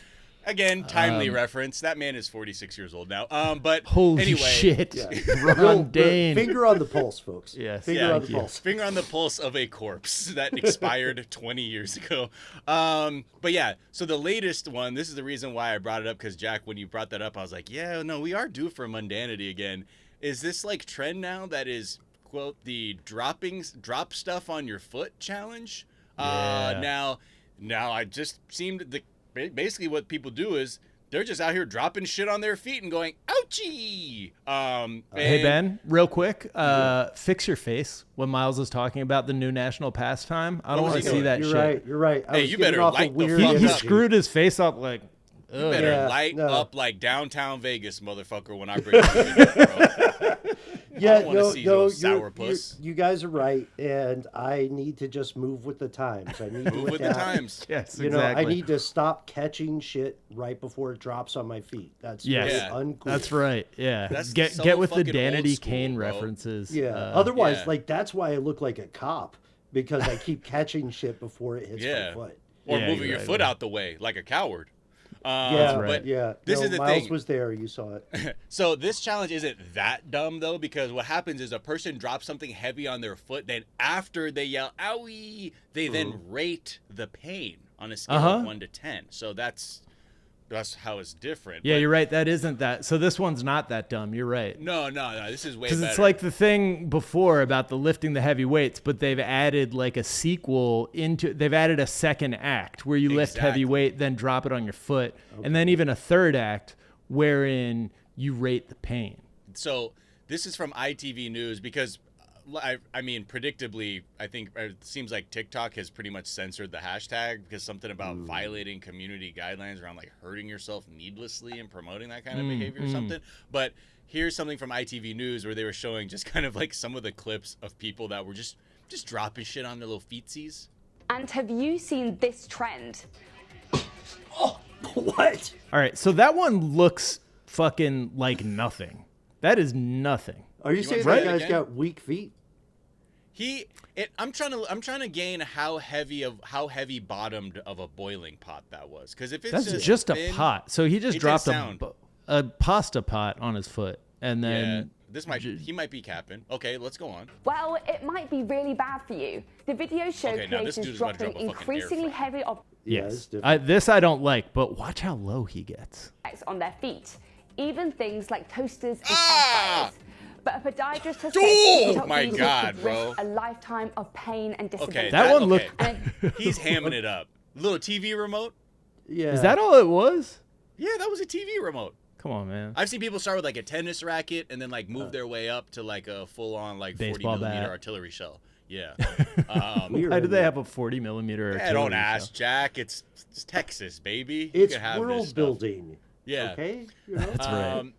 [SPEAKER 2] Again, timely reference. That man is 46 years old now. But
[SPEAKER 1] Holy
[SPEAKER 2] anyway,
[SPEAKER 1] shit.
[SPEAKER 3] Yeah.
[SPEAKER 1] Ron Dane.
[SPEAKER 3] Finger on the pulse, folks.
[SPEAKER 1] Yes.
[SPEAKER 3] Finger on the pulse.
[SPEAKER 2] Finger on the pulse of a corpse that expired 20 years ago. But yeah, so the latest one, this is the reason why I brought it up, because Jack, when you brought that up, I was like, yeah, no, we are due for mundanity again. Is this like trend now that is, quote, the drop stuff on your foot challenge?
[SPEAKER 1] Yeah.
[SPEAKER 2] Now I just seemed basically what people do is they're just out here dropping shit on their feet and going, ouchie.
[SPEAKER 1] Hey, Ben, real quick, fix your face when Miles is talking about the new national pastime. I don't
[SPEAKER 2] What
[SPEAKER 1] want
[SPEAKER 2] was
[SPEAKER 1] to
[SPEAKER 2] he
[SPEAKER 1] see
[SPEAKER 2] doing?
[SPEAKER 1] that
[SPEAKER 3] You're
[SPEAKER 1] shit.
[SPEAKER 3] right. You're right.
[SPEAKER 2] Hey, you better light the fuck
[SPEAKER 1] He
[SPEAKER 2] up.
[SPEAKER 1] screwed his face up like,
[SPEAKER 2] You better
[SPEAKER 3] Yeah,
[SPEAKER 2] light
[SPEAKER 3] no.
[SPEAKER 2] up like downtown Vegas, motherfucker, when I bring it bro.
[SPEAKER 3] Yeah,
[SPEAKER 2] I don't wanna see no sourpuss.
[SPEAKER 3] you guys are right, and I need to just move with the times. I need to
[SPEAKER 2] Move with the
[SPEAKER 3] adapt.
[SPEAKER 2] times.
[SPEAKER 1] yes,
[SPEAKER 3] You know,
[SPEAKER 1] exactly.
[SPEAKER 3] I need to stop catching shit right before it drops on my feet. That's
[SPEAKER 1] Yes.
[SPEAKER 3] really
[SPEAKER 2] Yeah.
[SPEAKER 3] uncool.
[SPEAKER 1] That's right. Yeah.
[SPEAKER 2] That's
[SPEAKER 1] Get
[SPEAKER 2] so
[SPEAKER 1] with the
[SPEAKER 2] fucking
[SPEAKER 1] Danity
[SPEAKER 2] old school,
[SPEAKER 1] Kane
[SPEAKER 2] bro.
[SPEAKER 1] references.
[SPEAKER 3] Yeah. Otherwise,
[SPEAKER 2] yeah.
[SPEAKER 3] like that's why I look like a cop, because I keep catching shit before it hits
[SPEAKER 2] Yeah.
[SPEAKER 3] my foot.
[SPEAKER 2] Or
[SPEAKER 1] Yeah,
[SPEAKER 2] moving your
[SPEAKER 1] exactly.
[SPEAKER 2] foot out the way like a coward.
[SPEAKER 3] Yeah,
[SPEAKER 1] right.
[SPEAKER 2] But
[SPEAKER 3] yeah.
[SPEAKER 2] this
[SPEAKER 3] No,
[SPEAKER 2] is the
[SPEAKER 3] Miles
[SPEAKER 2] thing.
[SPEAKER 3] was there. You saw it.
[SPEAKER 2] So this challenge isn't that dumb though, because what happens is a person drops something heavy on their foot, then after they yell "owie," they then rate the pain on a scale of 1 to 10. So that's how it's different.
[SPEAKER 1] Yeah,
[SPEAKER 2] But
[SPEAKER 1] you're right. That isn't that. So this one's not that dumb. You're right.
[SPEAKER 2] No, this is way
[SPEAKER 1] Because
[SPEAKER 2] better.
[SPEAKER 1] it's like the thing before about the lifting the heavy weights, but they've added like a sequel they've added a second act where you lift heavy
[SPEAKER 2] Exactly.
[SPEAKER 1] weight, then drop it on your foot. And then even a third act wherein you rate the pain.
[SPEAKER 2] So this is from ITV News because, I mean, predictably, I think it seems like TikTok has pretty much censored the hashtag because something about violating community guidelines around like hurting yourself needlessly and promoting that kind of behavior or something. But here's something from ITV News where they were showing just kind of like some of the clips of people that were just dropping shit on their little feetsies.
[SPEAKER 5] And have you seen this trend?
[SPEAKER 3] What?
[SPEAKER 1] All right. So that one looks fucking like nothing. That is nothing.
[SPEAKER 3] Are you saying
[SPEAKER 2] try
[SPEAKER 3] that
[SPEAKER 2] it
[SPEAKER 3] guy's
[SPEAKER 2] again?
[SPEAKER 3] got weak feet?
[SPEAKER 2] I'm trying to gain how heavy bottomed of a boiling pot that was, because if it's
[SPEAKER 1] That's just
[SPEAKER 2] thin,
[SPEAKER 1] a pot. So he just
[SPEAKER 2] it
[SPEAKER 1] dropped
[SPEAKER 2] sound.
[SPEAKER 1] a pasta pot on his foot, and then
[SPEAKER 2] he might be capping. Okay, let's go on.
[SPEAKER 5] Well, it might be really bad for you. The video show
[SPEAKER 2] Okay, now this
[SPEAKER 5] creators
[SPEAKER 2] dude is about to
[SPEAKER 5] dropping
[SPEAKER 2] drop a fucking
[SPEAKER 5] increasingly
[SPEAKER 2] air fryer.
[SPEAKER 5] heavy
[SPEAKER 3] Yeah, it's
[SPEAKER 1] yes,
[SPEAKER 3] different.
[SPEAKER 1] this I don't like, but watch how low he gets.
[SPEAKER 5] objects on their feet, even things like toasters and air
[SPEAKER 2] Ah!
[SPEAKER 5] fryers. But a podiatrist has
[SPEAKER 2] Oh,
[SPEAKER 5] said TikTok
[SPEAKER 2] my
[SPEAKER 5] users
[SPEAKER 2] God,
[SPEAKER 5] could
[SPEAKER 2] bro.
[SPEAKER 5] risk a lifetime of pain and disability.
[SPEAKER 2] Okay,
[SPEAKER 1] That one looked-
[SPEAKER 2] He's hamming it up. Little TV remote.
[SPEAKER 3] Yeah.
[SPEAKER 1] Is that all it was?
[SPEAKER 2] Yeah, that was a TV remote.
[SPEAKER 1] Come on, man.
[SPEAKER 2] I've seen people start with like a tennis racket and then like move their way up to like a full-on like 40
[SPEAKER 1] Baseball
[SPEAKER 2] millimeter
[SPEAKER 1] bat.
[SPEAKER 2] artillery shell. Yeah.
[SPEAKER 1] Why do they have a 40 millimeter?
[SPEAKER 2] Yeah, don't
[SPEAKER 1] artillery
[SPEAKER 2] ask,
[SPEAKER 1] shell?
[SPEAKER 2] Jack. It's Texas, baby.
[SPEAKER 3] It's
[SPEAKER 2] you can have
[SPEAKER 3] world
[SPEAKER 2] this stuff.
[SPEAKER 3] building.
[SPEAKER 2] Yeah.
[SPEAKER 3] Okay. You know?
[SPEAKER 1] That's right.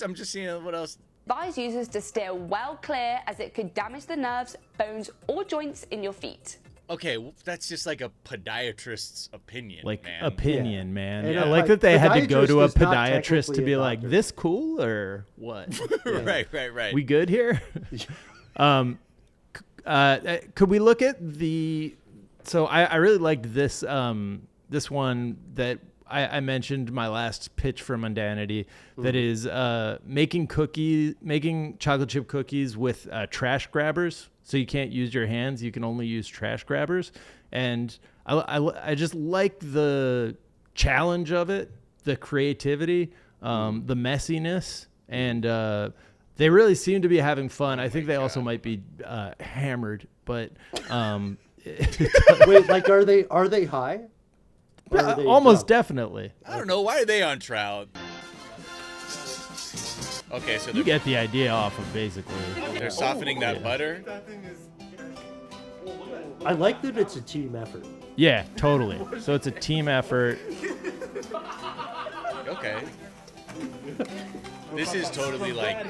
[SPEAKER 2] I'm just seeing what else.
[SPEAKER 5] Advise users to steer well clear as it could damage the nerves, bones, or joints in your feet.
[SPEAKER 2] Okay, well, that's just like a podiatrist's opinion,
[SPEAKER 1] Like
[SPEAKER 2] man.
[SPEAKER 1] opinion,
[SPEAKER 3] Yeah.
[SPEAKER 1] man.
[SPEAKER 3] And
[SPEAKER 1] I
[SPEAKER 3] a
[SPEAKER 1] like that they had to go to a
[SPEAKER 3] podiatrist is not
[SPEAKER 1] podiatrist to
[SPEAKER 3] technically
[SPEAKER 1] be
[SPEAKER 3] a
[SPEAKER 1] like,
[SPEAKER 3] doctor.
[SPEAKER 1] this cool or what?
[SPEAKER 2] Right.
[SPEAKER 1] We good here? Could we look at the? So I really liked this this one that I mentioned my last pitch for mundanity. That is making chocolate chip cookies with trash grabbers. So you can't use your hands; you can only use trash grabbers. And I just like the challenge of it, the creativity, the messiness, and they really seem to be having fun. I think they also might be hammered, but
[SPEAKER 3] Wait, like are they high? Or are they
[SPEAKER 1] almost
[SPEAKER 3] drunk?
[SPEAKER 1] definitely.
[SPEAKER 2] I don't know. Why are they on trial? Okay, so
[SPEAKER 1] You
[SPEAKER 2] they're,
[SPEAKER 1] get the idea off of basically.
[SPEAKER 2] they're softening that butter.
[SPEAKER 3] I like that it's a team effort.
[SPEAKER 1] Yeah, totally. So it's a team effort.
[SPEAKER 2] Okay. This is totally like,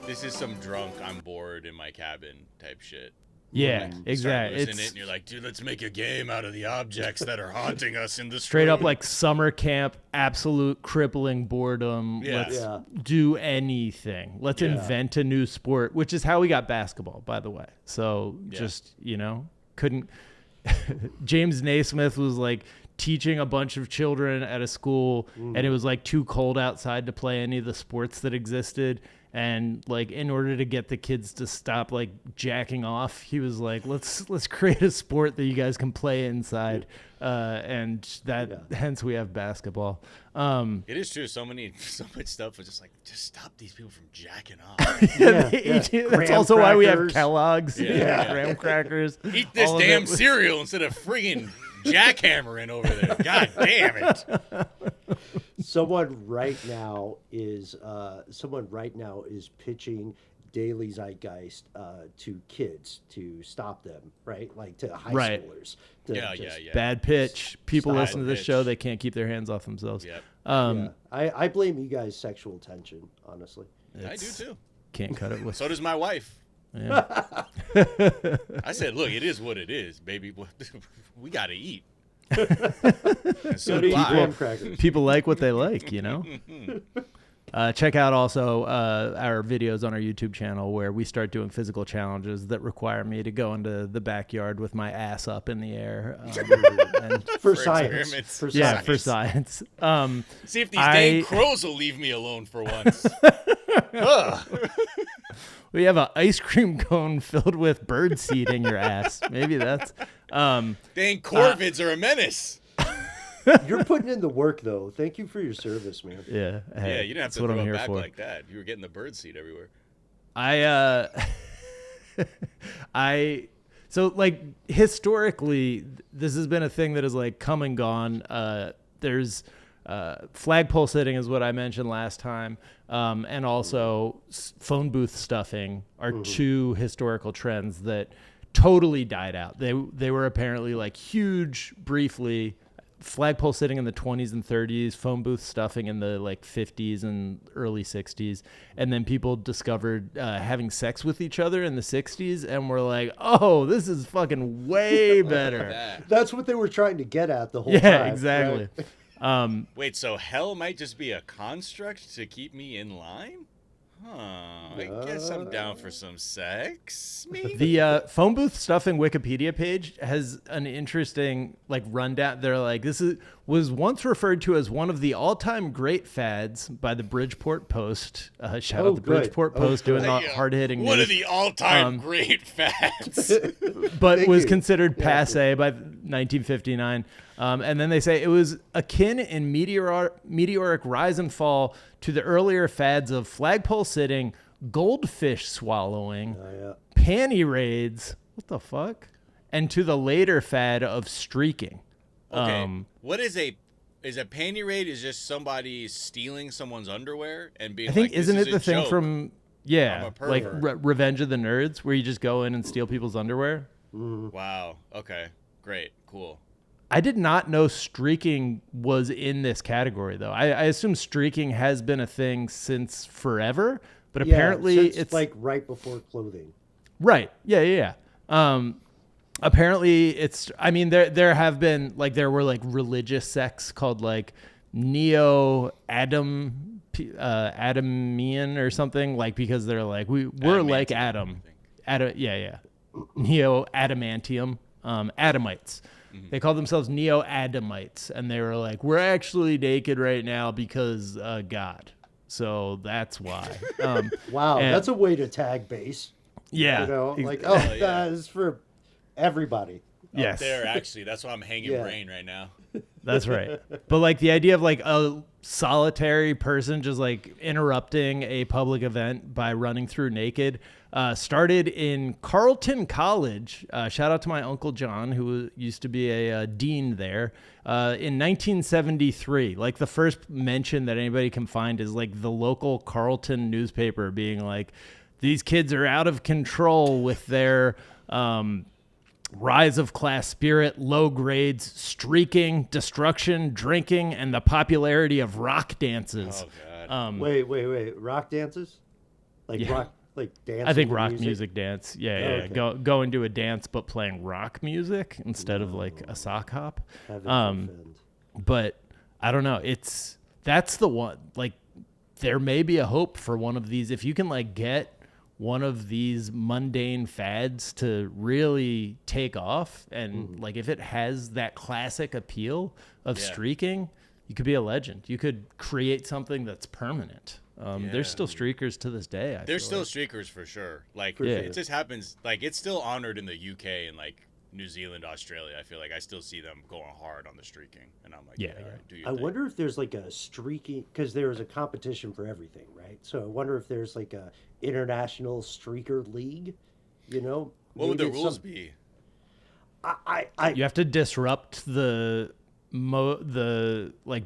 [SPEAKER 2] this is some drunk, I'm bored in my cabin type shit.
[SPEAKER 1] Yeah,
[SPEAKER 2] Start
[SPEAKER 1] exactly.
[SPEAKER 2] losing
[SPEAKER 1] It's
[SPEAKER 2] it and you're like, dude, let's make a game out of the objects that are haunting us in the
[SPEAKER 1] straight up
[SPEAKER 2] room."
[SPEAKER 1] like summer camp, absolute crippling boredom.
[SPEAKER 2] Yeah.
[SPEAKER 1] Let's
[SPEAKER 3] Yeah.
[SPEAKER 1] do anything. Let's invent a new sport, which is how we got basketball, by the way. So just, couldn't. James Naismith was like teaching a bunch of children at a school, and it was like too cold outside to play any of the sports that existed. And like, in order to get the kids to stop like jacking off, he was like, "Let's create a sport that you guys can play inside," and that hence we have basketball.
[SPEAKER 2] It is true. So much stuff was just like, just stop these people from jacking off.
[SPEAKER 1] That's
[SPEAKER 3] Graham
[SPEAKER 1] also why we have
[SPEAKER 3] crackers.
[SPEAKER 1] Kellogg's,
[SPEAKER 2] Yeah.
[SPEAKER 1] graham crackers.
[SPEAKER 2] Eat this
[SPEAKER 1] all of
[SPEAKER 2] damn
[SPEAKER 1] it.
[SPEAKER 2] cereal instead of friggin' jackhammering over there. God damn it.
[SPEAKER 3] Someone right now is pitching Daily Zeitgeist to kids to stop them, right? Like to high
[SPEAKER 1] Right.
[SPEAKER 3] schoolers. To
[SPEAKER 2] Yeah.
[SPEAKER 1] Bad pitch. People
[SPEAKER 3] Stop
[SPEAKER 1] listen to this
[SPEAKER 2] pitch.
[SPEAKER 1] show, they can't keep their hands off themselves.
[SPEAKER 2] Yep.
[SPEAKER 3] Yeah. I blame you guys' sexual tension, honestly.
[SPEAKER 2] I do too.
[SPEAKER 1] Can't cut it with.
[SPEAKER 2] So does my wife.
[SPEAKER 1] Yeah.
[SPEAKER 2] I said, look, it is what it is, baby. We got to eat. And so do I.
[SPEAKER 3] Graham crackers.
[SPEAKER 1] People like what they like, Check out also our videos on our YouTube channel where we start doing physical challenges that require me to go into the backyard with my ass up in the air. And
[SPEAKER 3] For
[SPEAKER 2] For
[SPEAKER 3] science.
[SPEAKER 2] experiments.
[SPEAKER 3] For
[SPEAKER 1] yeah,
[SPEAKER 3] science.
[SPEAKER 1] for science.
[SPEAKER 2] See if these dang crows will leave me alone for once. Ugh.
[SPEAKER 1] We have an ice cream cone filled with bird seed in your ass. Maybe that's.
[SPEAKER 2] Dang corvids are a menace.
[SPEAKER 3] You're putting in the work, though. Thank you for your service, man.
[SPEAKER 1] Yeah. Hey,
[SPEAKER 2] Yeah, you didn't have
[SPEAKER 1] that's
[SPEAKER 2] to
[SPEAKER 1] what
[SPEAKER 2] throw
[SPEAKER 1] I'm
[SPEAKER 2] it
[SPEAKER 1] here
[SPEAKER 2] back
[SPEAKER 1] for.
[SPEAKER 2] like that. You were getting the bird seed everywhere.
[SPEAKER 1] So like historically, this has been a thing that has like come and gone. There's flagpole sitting is what I mentioned last time. And also phone booth stuffing are two historical trends that totally died out. They were apparently like huge briefly. Flagpole sitting in the 20s and 30s, phone booth stuffing in the like 50s and early 60s, and then people discovered having sex with each other in the 60s, and were like, "Oh, this is fucking way better."
[SPEAKER 3] That's what they were trying to get at the whole time.
[SPEAKER 1] Yeah, exactly.
[SPEAKER 3] right?
[SPEAKER 2] Wait, so hell might just be a construct to keep me in line? I guess I'm down for some sex. Maybe.
[SPEAKER 1] The phone booth stuffing Wikipedia page has an interesting rundown. They're like, was once referred to as one of the all-time great fads by the Bridgeport Post. Shout out the Bridgeport Post doing the hard-hitting news.
[SPEAKER 2] One of the all-time great fads.
[SPEAKER 1] But was considered passe by 1959. And then they say it was akin in meteoric rise and fall to the earlier fads of flagpole sitting, goldfish swallowing, panty raids, what the fuck? And to the later fad of streaking.
[SPEAKER 2] Okay, what is a panty raid? Is just somebody stealing someone's underwear and being
[SPEAKER 1] I think,
[SPEAKER 2] like,
[SPEAKER 1] isn't
[SPEAKER 2] this
[SPEAKER 1] it the
[SPEAKER 2] is a
[SPEAKER 1] thing
[SPEAKER 2] joke.
[SPEAKER 1] from, like Revenge of the Nerds, where you just go in and steal people's underwear?
[SPEAKER 2] Wow, okay, great, cool.
[SPEAKER 1] I did not know streaking was in this category, though. I assume streaking has been a thing since forever, but apparently it's
[SPEAKER 3] like right before clothing.
[SPEAKER 1] Right. Yeah. Apparently it's, I mean, there have been, there were religious sects called Neo-Adamian or something, because they're we're like Adam. Neo-Adamantium, Adamites. They called themselves Neo-Adamites, and they were like, we're actually naked right now because God. So that's why.
[SPEAKER 3] Wow, that's a way to tag base.
[SPEAKER 1] Yeah.
[SPEAKER 3] That is for everybody.
[SPEAKER 1] Yes.
[SPEAKER 2] There, actually, that's why I'm hanging brain right now.
[SPEAKER 1] That's right. But the idea of a solitary person just interrupting a public event by running through naked started in Carleton College. Shout out to my Uncle John, who used to be a dean there, in 1973. The first mention that anybody can find is the local Carleton newspaper being these kids are out of control with their rise of class spirit, low grades, streaking, destruction, drinking, and the popularity of rock dances.
[SPEAKER 2] Oh, God.
[SPEAKER 3] Wait. Rock dances? Rock, dance?
[SPEAKER 1] I think rock music dance. Yeah. Go into a dance, but playing rock music instead of a sock hop. But I don't know. That's the one. There may be a hope for one of these. If you can get one of these mundane fads to really take off, and if it has that classic appeal of streaking, you could be a legend. You could create something that's permanent. There's still streakers to this day.
[SPEAKER 2] There's still streakers for sure. It just happens. It's still honored in the UK and New Zealand, Australia. I feel I still see them going hard on the streaking, and I'm like, do your thing.
[SPEAKER 3] Wonder if there's a streaking, because there is a competition for everything, right? So I wonder if there's a international streaker league. What
[SPEAKER 2] would the rules be?
[SPEAKER 1] You have to disrupt the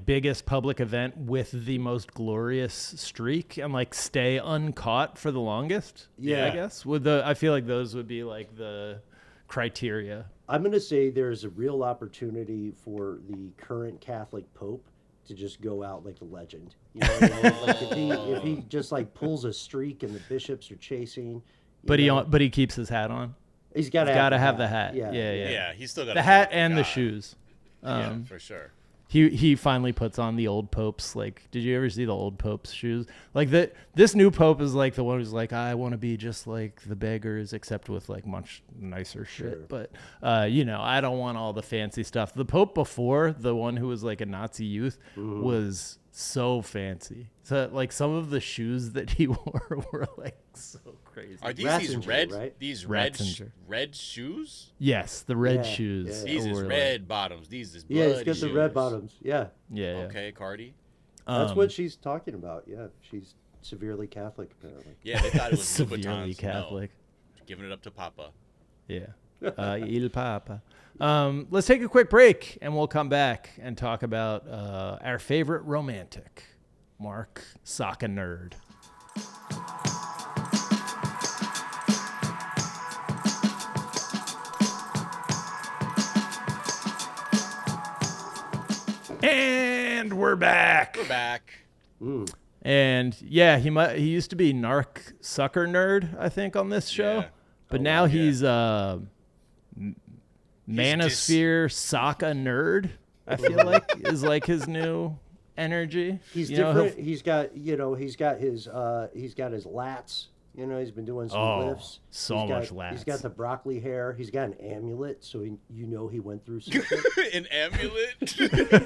[SPEAKER 1] biggest public event with the most glorious streak and stay uncaught for the longest. I guess I feel those would be the criteria.
[SPEAKER 3] I'm going to say there's a real opportunity for the current Catholic Pope to just go out like a legend. If he just pulls a streak and the bishops are chasing.
[SPEAKER 1] But he keeps his hat on.
[SPEAKER 3] He's got to
[SPEAKER 1] have the hat. Yeah.
[SPEAKER 2] Yeah, he's still got
[SPEAKER 1] the hat and the shoes.
[SPEAKER 2] For sure.
[SPEAKER 1] He finally puts on the old Pope's, did you ever see the old Pope's shoes? This new Pope is the one who's I want to be just like the beggars, except with much nicer shit.
[SPEAKER 3] Sure.
[SPEAKER 1] But, I don't want all the fancy stuff. The Pope before, the one who was a Nazi youth, was so fancy. So some of the shoes that he wore were so crazy.
[SPEAKER 2] Are these
[SPEAKER 3] Ratzinger,
[SPEAKER 2] red?
[SPEAKER 3] right?
[SPEAKER 2] These
[SPEAKER 1] Ratzinger.
[SPEAKER 2] red shoes?
[SPEAKER 1] Yes, the red shoes.
[SPEAKER 2] These is
[SPEAKER 1] were
[SPEAKER 2] red bottoms. These is blood
[SPEAKER 3] Yeah, he's got
[SPEAKER 2] shoes.
[SPEAKER 3] the red bottoms. Yeah.
[SPEAKER 1] Yeah.
[SPEAKER 2] Okay, Cardi.
[SPEAKER 3] That's what she's talking about. Yeah, she's severely Catholic, apparently.
[SPEAKER 2] Yeah, they thought it was
[SPEAKER 1] severely
[SPEAKER 2] Louboutins.
[SPEAKER 1] Catholic.
[SPEAKER 2] No, giving it up to Papa.
[SPEAKER 1] Yeah. Il Papa. Let's take a quick break, and we'll come back and talk about our favorite romantic, Mark Soccer Nerd. And we're back.
[SPEAKER 2] We're back.
[SPEAKER 1] And yeah, he used to be Narc Sucker Nerd, I think, on this show.
[SPEAKER 2] Yeah.
[SPEAKER 1] But now he's Manosphere Soccer Nerd, I feel is his new energy.
[SPEAKER 3] He's
[SPEAKER 1] You know,
[SPEAKER 3] different. He's got his lats. You know, he's been doing some lifts.
[SPEAKER 1] So much lats.
[SPEAKER 3] He's got the broccoli hair. He's got an amulet, so he went through some shit.
[SPEAKER 2] An amulet.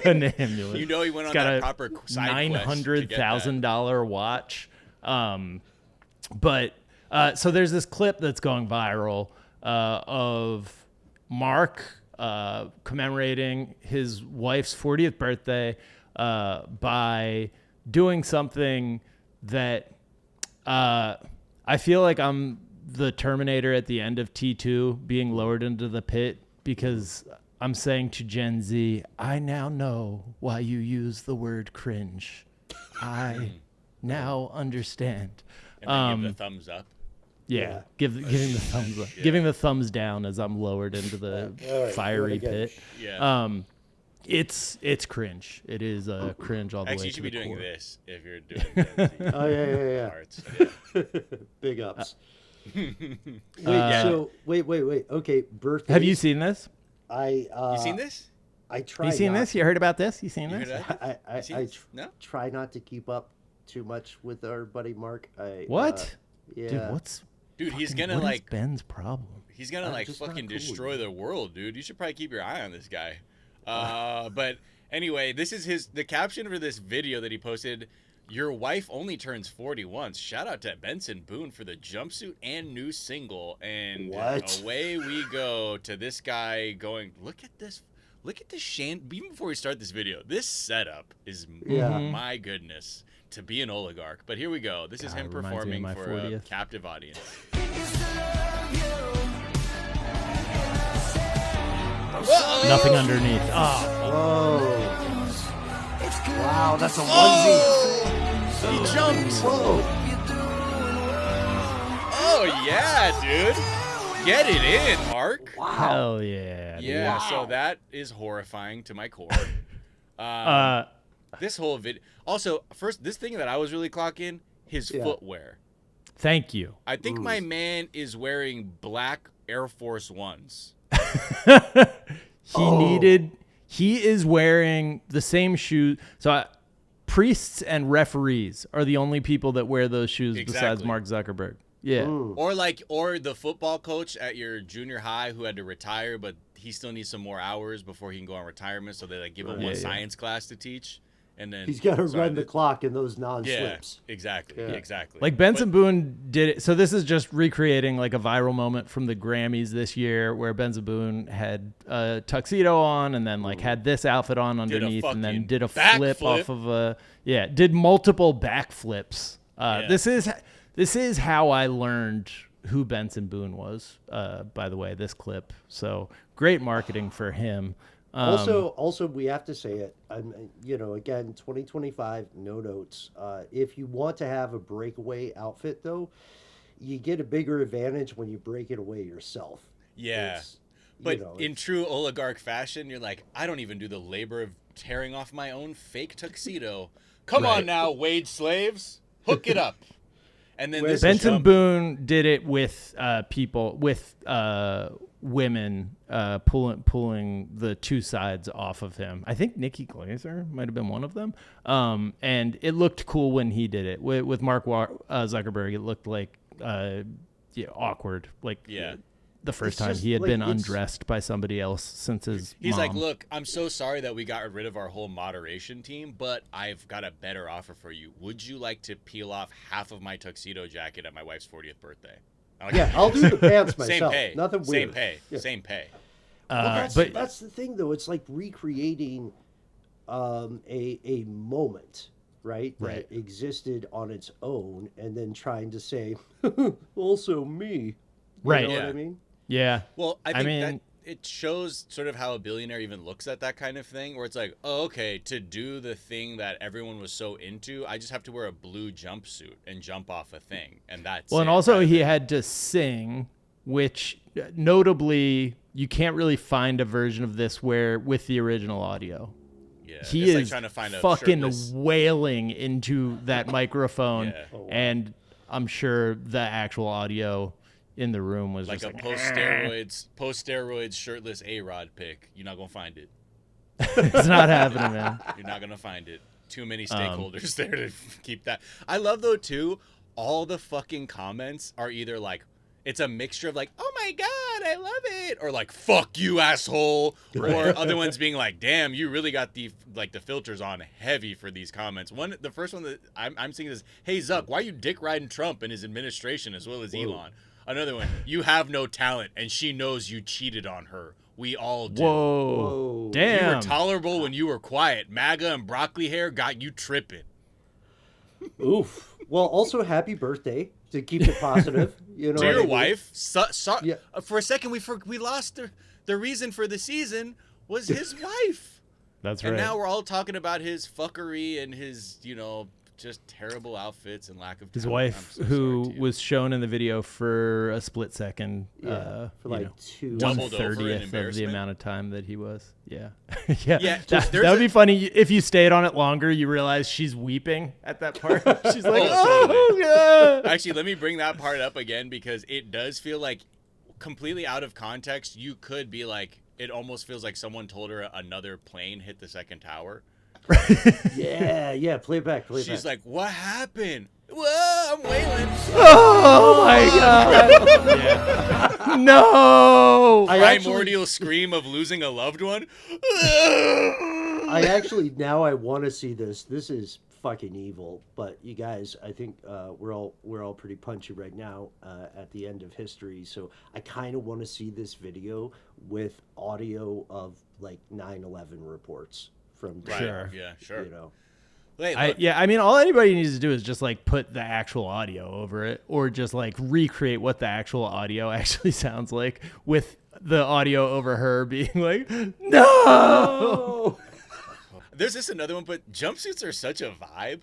[SPEAKER 1] An amulet.
[SPEAKER 2] You know, he went on
[SPEAKER 1] got
[SPEAKER 2] that
[SPEAKER 1] a
[SPEAKER 2] proper side quest to get that.
[SPEAKER 1] $900,000 watch. So there's this clip that's going viral of Mark commemorating his wife's 40th birthday by doing something that I feel like I'm the Terminator at the end of T2 being lowered into the pit, because I'm saying to Gen Z, I now know why you use the word cringe. I now understand.
[SPEAKER 2] And then give the thumbs up.
[SPEAKER 1] Yeah, giving the thumbs up, giving the thumbs down as I'm lowered into the fiery pit.
[SPEAKER 2] Yeah.
[SPEAKER 1] It's cringe. It is cringe all the way.
[SPEAKER 2] Actually, you should be doing
[SPEAKER 1] core.
[SPEAKER 2] this if you're doing Gen Z.
[SPEAKER 3] Oh yeah.
[SPEAKER 2] Parts.
[SPEAKER 3] Big ups.
[SPEAKER 2] Yeah.
[SPEAKER 3] Wait. Okay, birthday.
[SPEAKER 1] Have you seen this?
[SPEAKER 3] You
[SPEAKER 2] seen this?
[SPEAKER 3] I try.
[SPEAKER 1] You seen this? You heard about this? You seen
[SPEAKER 2] You
[SPEAKER 1] this?
[SPEAKER 2] heard that?
[SPEAKER 3] I
[SPEAKER 2] No?
[SPEAKER 3] try not to keep up too much with our buddy Mark.
[SPEAKER 1] What?
[SPEAKER 3] Yeah.
[SPEAKER 1] Dude,
[SPEAKER 2] He's gonna
[SPEAKER 1] what is
[SPEAKER 2] like
[SPEAKER 1] Ben's problem?
[SPEAKER 2] he's gonna like
[SPEAKER 3] just not
[SPEAKER 2] fucking
[SPEAKER 3] cool,
[SPEAKER 2] destroy the world, dude. You should probably keep your eye on this guy. But anyway, this is the caption for this video that he posted. Your wife only turns 40 once. Shout out to Benson Boone for the jumpsuit and new single. And
[SPEAKER 3] What?
[SPEAKER 2] away we go to this guy going, look at this even before we start this video, this setup is my goodness to be an oligarch. But here we go. This is him
[SPEAKER 1] it reminds me of
[SPEAKER 2] performing
[SPEAKER 1] my
[SPEAKER 2] for
[SPEAKER 1] 40th.
[SPEAKER 2] a captive audience.
[SPEAKER 1] Nothing underneath. Oh,
[SPEAKER 3] Whoa. Wow, that's a onesie.
[SPEAKER 2] He jumped.
[SPEAKER 3] Whoa.
[SPEAKER 2] Oh yeah, dude. Get it in, Mark.
[SPEAKER 1] hell yeah. dude.
[SPEAKER 2] Yeah, so that is horrifying to my core. This whole video. Also, first, this thing that I was really clocking, his footwear.
[SPEAKER 1] Thank you.
[SPEAKER 2] I think my man is wearing black Air Force Ones.
[SPEAKER 1] He is wearing the same shoes. So priests and referees are the only people that wear those shoes besides
[SPEAKER 2] Exactly.
[SPEAKER 1] Mark Zuckerberg. Yeah.
[SPEAKER 2] Or the football coach at your junior high who had to retire, but he still needs some more hours before he can go on retirement, so they give him one science class to teach. And then
[SPEAKER 3] He's got to run the clock in those
[SPEAKER 2] Yeah,
[SPEAKER 3] non-slips.
[SPEAKER 2] exactly.
[SPEAKER 1] Like Benson Boone did it. So this is just recreating like a viral moment from the Grammys this year where Benson Boone had a tuxedo on and then like had this outfit on underneath and then did a flip off of did multiple backflips. This is how I learned who Benson Boone was, by the way, this clip. So great marketing for him.
[SPEAKER 3] Also, we have to say it. Again, 2025, no notes. If you want to have a breakaway outfit, though, you get a bigger advantage when you break it away yourself.
[SPEAKER 2] Yeah. But in true oligarch fashion, you're like, I don't even do the labor of tearing off my own fake tuxedo. Come on now, wage slaves. Hook it up. And then this
[SPEAKER 1] Benson Boone did it with women pulling the two sides off of him. I think Nikki Glaser might have been one of them. And it looked cool when he did it. With Mark Zuckerberg, it looked like awkward. Like the first time he had been undressed by somebody else since his
[SPEAKER 2] He's
[SPEAKER 1] mom.
[SPEAKER 2] like, look, I'm so sorry that we got rid of our whole moderation team, but I've got a better offer for you. Would you like to peel off half of my tuxedo jacket at my wife's 40th birthday?
[SPEAKER 3] I'll do the pants myself.
[SPEAKER 2] Same pay.
[SPEAKER 3] Nothing weird.
[SPEAKER 2] Same pay.
[SPEAKER 3] Yeah.
[SPEAKER 2] Same pay.
[SPEAKER 3] That's the thing, though. It's like recreating a moment, right? That existed on its own, and then trying to say, also me. You know what I mean?
[SPEAKER 1] Yeah.
[SPEAKER 2] Well, I think that it shows sort of how a billionaire even looks at that kind of thing, where it's like, oh, okay, to do the thing that everyone was so into, I just have to wear a blue jumpsuit and jump off a thing, and that's
[SPEAKER 1] and also he had to sing, which notably you can't really find a version of this where with the original audio.
[SPEAKER 2] Yeah,
[SPEAKER 1] he
[SPEAKER 2] it's
[SPEAKER 1] is
[SPEAKER 2] like trying to find a
[SPEAKER 1] fucking
[SPEAKER 2] shirtless...
[SPEAKER 1] wailing into that microphone, and I'm sure the actual audio in the room was
[SPEAKER 2] like
[SPEAKER 1] just
[SPEAKER 2] a post-steroids shirtless A-Rod pic. You're not gonna find it.
[SPEAKER 1] It's not happening, man.
[SPEAKER 2] You're not gonna find it. Too many stakeholders there to keep that. I love, though, too, all the fucking comments are either like, it's a mixture of like, oh my God, I love it, or like, fuck you, asshole, or other ones being like, damn, you really got the filters on heavy for these comments. The first one that I'm seeing is, hey, Zuck, why are you dick riding Trump and his administration as well as Elon? Another one, you have no talent, and she knows you cheated on her. We all do.
[SPEAKER 1] Whoa. Damn.
[SPEAKER 2] You were tolerable when you were quiet. MAGA and broccoli hair got you tripping.
[SPEAKER 3] Oof. Well, also happy birthday to keep it positive. You know,
[SPEAKER 2] to your
[SPEAKER 3] I mean?
[SPEAKER 2] wife.
[SPEAKER 3] Yeah.
[SPEAKER 2] For a second, we lost the reason for the season was his wife.
[SPEAKER 1] That's right.
[SPEAKER 2] And now we're all talking about his fuckery and his, just terrible outfits and lack of talent.
[SPEAKER 1] His wife, who was shown in the video for a split second,
[SPEAKER 3] for like
[SPEAKER 1] 1/30th of the amount of time that he was. Yeah.
[SPEAKER 2] Yeah.
[SPEAKER 1] That would be funny if you stayed on it longer. You realize she's weeping at that part. She's like,
[SPEAKER 2] totally.
[SPEAKER 1] God.
[SPEAKER 2] Actually, let me bring that part up again because it does feel like completely out of context. You could be like, it almost feels like someone told her another plane hit the second tower.
[SPEAKER 3] Yeah, play it back.
[SPEAKER 2] She's like, what happened? Whoa, I'm wailing.
[SPEAKER 1] Oh my God. No.
[SPEAKER 2] Primordial scream of losing a loved one.
[SPEAKER 3] I want to see this. This is fucking evil. But you guys, I think we're all pretty punchy right now at the end of history. So I kind of want to see this video with audio of like 9/11 reports.
[SPEAKER 2] Sure. Yeah, sure. Wait,
[SPEAKER 1] I mean, all anybody needs to do is just like put the actual audio over it, or just like recreate what the actual audio actually sounds like with the audio over her being like, no.
[SPEAKER 2] There's another one, but jumpsuits are such a vibe.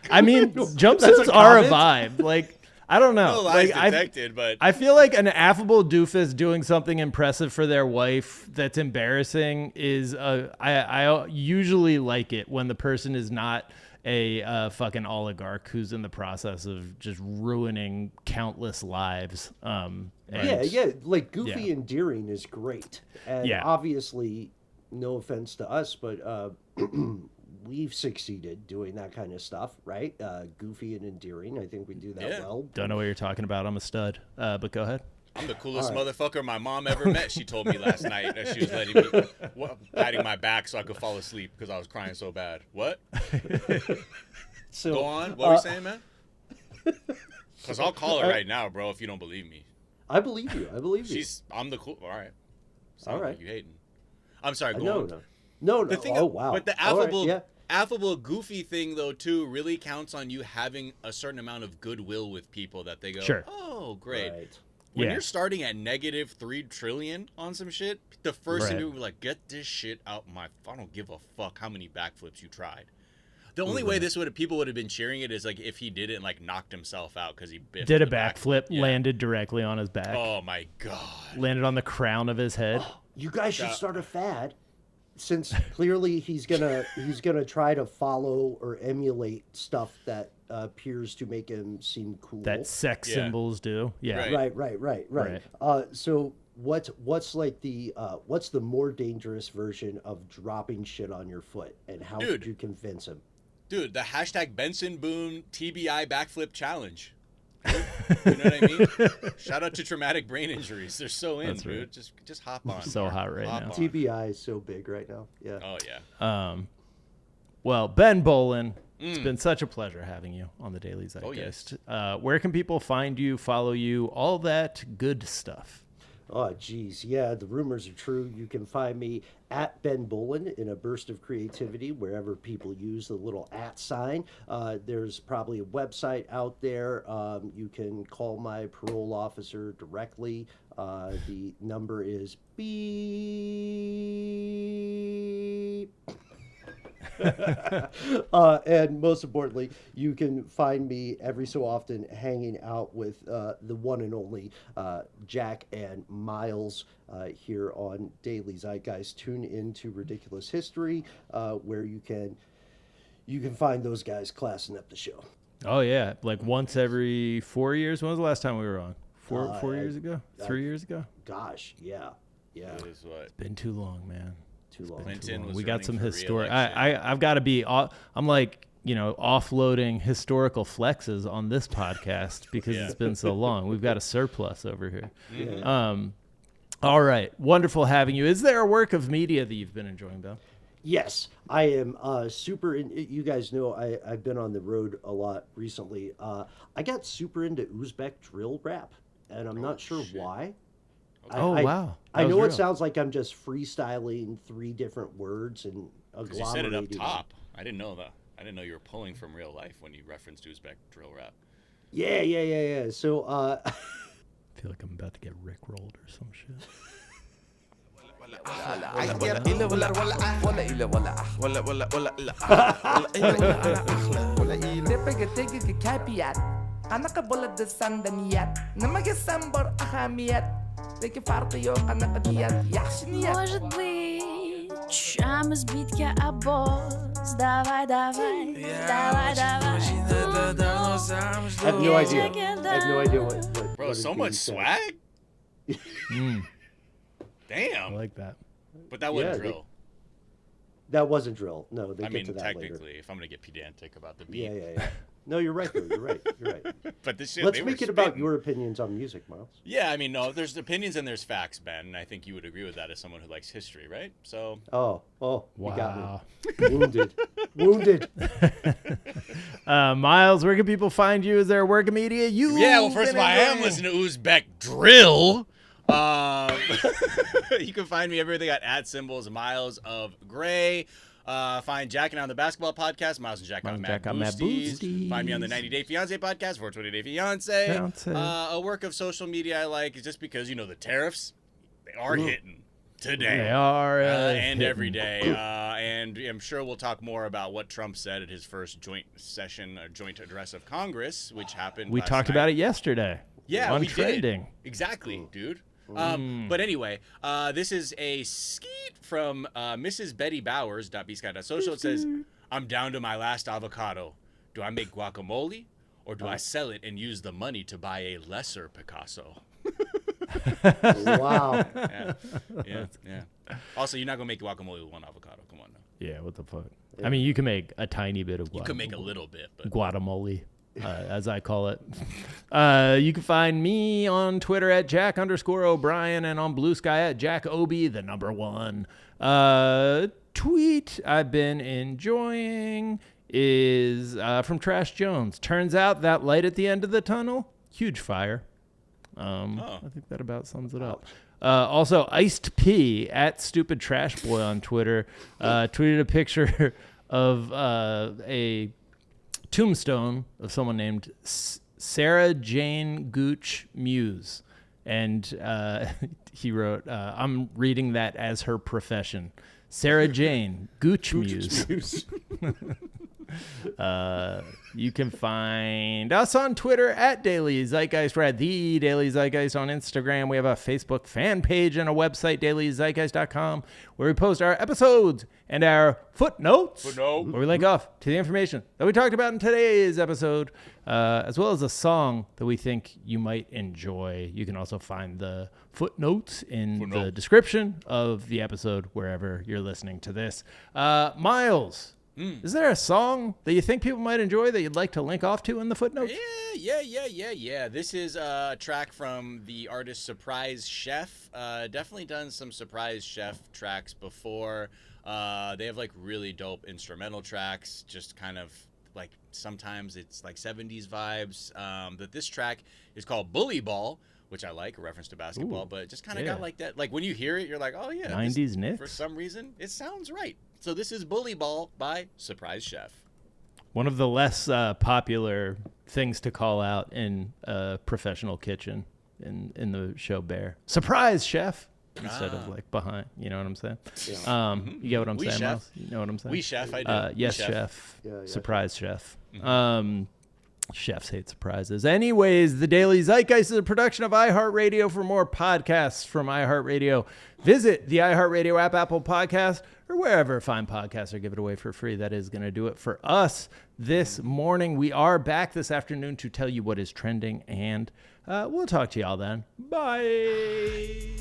[SPEAKER 1] I mean, jumpsuits are a vibe. Like, I don't know.
[SPEAKER 2] No lies detected, but
[SPEAKER 1] I feel like an affable doofus doing something impressive for their wife that's embarrassing is I usually like it when the person is not a fucking oligarch who's in the process of just ruining countless lives.
[SPEAKER 3] Like goofy endearing is great. And obviously, no offense to us, but we've succeeded doing that kind of stuff, right? Goofy and endearing. I think we do that well.
[SPEAKER 1] Don't know what you're talking about. I'm a stud. But go ahead.
[SPEAKER 2] I'm the coolest motherfucker my mom ever met. She told me last night that she was letting me patting my back so I could fall asleep because I was crying so bad. What?
[SPEAKER 3] So,
[SPEAKER 2] go on. What were you saying, man? Because I'll call her right now, bro, if you don't believe me.
[SPEAKER 3] I believe you.
[SPEAKER 2] I'm the cool. All right.
[SPEAKER 3] All right.
[SPEAKER 2] Like you hating. I'm sorry. Go on.
[SPEAKER 3] No.
[SPEAKER 2] The thing
[SPEAKER 3] wow.
[SPEAKER 2] But the affable, goofy thing, though, too, really counts on you having a certain amount of goodwill with people that they go, oh, great.
[SPEAKER 3] Right.
[SPEAKER 2] When you're starting at -3 trillion on some shit, the first thing you be like, get this shit out I don't give a fuck how many backflips you tried. The only way people would have been cheering it is like if he did it and like knocked himself out because he did
[SPEAKER 1] a backflip, landed directly on his back.
[SPEAKER 2] Oh my God.
[SPEAKER 1] Landed on the crown of his head.
[SPEAKER 3] You guys should start a fad. Since clearly he's gonna try to follow or emulate stuff that appears to make him seem cool.
[SPEAKER 1] That sex symbols do. Yeah.
[SPEAKER 3] Right. So what's the more dangerous version of dropping shit on your foot, and how could you convince him?
[SPEAKER 2] Dude, the hashtag Benson Boone TBI backflip challenge. You know what I mean? Shout out to traumatic brain injuries. They're so in, dude. Just hop on.
[SPEAKER 1] So hot right now.
[SPEAKER 3] TBI is so big right now. Yeah.
[SPEAKER 2] Oh yeah.
[SPEAKER 1] Well, Ben Bowlin, it's been such a pleasure having you on the Daily Zeitgeist. Where can people find you, follow you, all that good stuff?
[SPEAKER 3] Oh, geez. Yeah, the rumors are true. You can find me at Ben Bowlin in a burst of creativity wherever people use the little @ sign. There's probably a website out there. You can call my parole officer directly. The number is beep. And most importantly, you can find me every so often hanging out with the one and only Jack and Miles here on Daily Zeitgeist. Tune into Ridiculous History, where you can find those guys classing up the show.
[SPEAKER 1] Oh yeah, like once every 4 years. When was the last time we were on? Four years ago? 3 years ago?
[SPEAKER 3] Gosh, yeah.
[SPEAKER 2] It is what?
[SPEAKER 1] It's been too long, man.
[SPEAKER 3] Too long.
[SPEAKER 2] Clinton was
[SPEAKER 1] We got
[SPEAKER 2] running
[SPEAKER 1] some
[SPEAKER 2] for
[SPEAKER 1] historic.
[SPEAKER 2] re-election.
[SPEAKER 1] I've got to be. I'm like, offloading historical flexes on this podcast because it's been so long. We've got a surplus over here.
[SPEAKER 3] Yeah.
[SPEAKER 1] All right, wonderful having you. Is there a work of media that you've been enjoying, Bill?
[SPEAKER 3] Yes, I am super. You guys know I've been on the road a lot recently. I got super into Uzbek drill rap, and I'm not sure why.
[SPEAKER 1] Wow!
[SPEAKER 3] I
[SPEAKER 1] That
[SPEAKER 3] know
[SPEAKER 1] was
[SPEAKER 3] it
[SPEAKER 1] real.
[SPEAKER 3] sounds like I'm just freestyling 3 different words and
[SPEAKER 2] Because you said it up
[SPEAKER 3] agglomerating.
[SPEAKER 2] top. I didn't know that. I didn't know you were pulling from real life when you referenced Uzbek drill rap.
[SPEAKER 3] Yeah. So
[SPEAKER 1] I feel like I'm about to get rickrolled or some shit.
[SPEAKER 6] Может быть, шамы сбитки обоз. Давай.
[SPEAKER 3] I have no idea. What
[SPEAKER 2] Bro,
[SPEAKER 3] is
[SPEAKER 2] so
[SPEAKER 3] being
[SPEAKER 2] much
[SPEAKER 3] said.
[SPEAKER 2] swag?
[SPEAKER 1] I
[SPEAKER 2] Damn.
[SPEAKER 1] like that.
[SPEAKER 2] But that wasn't
[SPEAKER 3] Yeah,
[SPEAKER 2] drill.
[SPEAKER 3] That wasn't drill. No, they
[SPEAKER 2] I
[SPEAKER 3] get
[SPEAKER 2] mean,
[SPEAKER 3] to that
[SPEAKER 2] technically,
[SPEAKER 3] later.
[SPEAKER 2] if I'm going to get pedantic about the beat.
[SPEAKER 3] Yeah. No, you're right, though. You're right.
[SPEAKER 2] But this shit,
[SPEAKER 3] Let's
[SPEAKER 2] they were
[SPEAKER 3] make it about
[SPEAKER 2] spitting.
[SPEAKER 3] your opinions on music, Miles.
[SPEAKER 2] Yeah, I mean, no, there's opinions and there's facts, Ben. And I think you would agree with that as someone who likes history, right? So,
[SPEAKER 3] Oh, you got
[SPEAKER 1] Wow.
[SPEAKER 3] me. Wounded.
[SPEAKER 1] Miles, where can people find you? Is there a work of media?
[SPEAKER 2] yeah, well, first of all, I am listening to Uzbek drill. You can find me everything at @ Miles of Gray. Find Jack and I on the basketball podcast, Miles and Jack on Mad Boosties.
[SPEAKER 1] Boosties.
[SPEAKER 2] Find me on the 90 Day Fiance podcast, 420 Day Fiance. A work of social media I like is just because, the tariffs, they are hitting today.
[SPEAKER 1] They are.
[SPEAKER 2] And
[SPEAKER 1] hitting.
[SPEAKER 2] every day. And I'm sure we'll talk more about what Trump said at his first joint address of Congress, which happened
[SPEAKER 1] We
[SPEAKER 2] last
[SPEAKER 1] talked
[SPEAKER 2] night.
[SPEAKER 1] about it yesterday.
[SPEAKER 2] Yeah,
[SPEAKER 1] on
[SPEAKER 2] we
[SPEAKER 1] trending.
[SPEAKER 2] did. Exactly, dude. But anyway, this is a skeet from Mrs. Betty Bowers, .bsky.social. It says, I'm down to my last avocado. Do I make guacamole or do I sell it and use the money to buy a lesser Picasso?
[SPEAKER 3] Wow.
[SPEAKER 2] Yeah. Also, you're not going to make guacamole with one avocado. Come on now.
[SPEAKER 1] Yeah, what the fuck? I mean, you can make a tiny bit of
[SPEAKER 2] You could make a little bit, but
[SPEAKER 1] Guatemala, as I call it. You can find me on Twitter at Jack_O'Brien and on Blue Sky at JackOB1. Tweet I've been enjoying is from Trash Jones. Turns out that light at the end of the tunnel, huge fire. I think that about sums it up. Also, Iced P at Stupid Trash Boy on Twitter tweeted a picture of a tombstone of someone named Sarah Jane Gooch Muse. And he wrote, I'm reading that as her profession. Sarah Jane Gooch Muse. You can find us on Twitter at Daily Zeitgeist. We're at The Daily Zeitgeist on Instagram. We have a Facebook fan page and a website, dailyzeitgeist.com, where we post our episodes and our footnotes, where we link off to the information that we talked about in today's episode, as well as a song that we think you might enjoy. You can also find the footnotes in the description of the episode, wherever you're listening to this. Miles, is there a song that you think people might enjoy that you'd like to link off to in the footnotes?
[SPEAKER 2] Yeah. This is a track from the artist Surprise Chef. Definitely done some Surprise Chef tracks before. They have like really dope instrumental tracks, just kind of like sometimes it's like 70s vibes. But this track is called Bully Ball, which I like, a reference to basketball, but it just kind of got like that. Like when you hear it, you're like, oh yeah.
[SPEAKER 1] 90s Knicks?
[SPEAKER 2] For some reason, it sounds right. So this is Bully Ball by Surprise Chef.
[SPEAKER 1] One of the less popular things to call out in a professional kitchen in the show Bear. Surprise Chef! Instead of like behind. You know what I'm saying?
[SPEAKER 3] Yeah.
[SPEAKER 1] You get what I'm
[SPEAKER 2] We
[SPEAKER 1] saying,
[SPEAKER 2] chef.
[SPEAKER 1] Miles? You know what I'm saying?
[SPEAKER 2] We Chef, I do.
[SPEAKER 1] Yes,
[SPEAKER 2] We
[SPEAKER 1] chef.
[SPEAKER 3] Yeah.
[SPEAKER 1] Surprise Chef. Chefs hate surprises. Anyways, The Daily Zeitgeist is a production of iHeartRadio. For more podcasts from iHeartRadio, visit the iHeartRadio app, Apple Podcast, or wherever fine podcasts are given away for free. That is going to do it for us this morning. We are back this afternoon to tell you what is trending, and we'll talk to y'all then. Bye.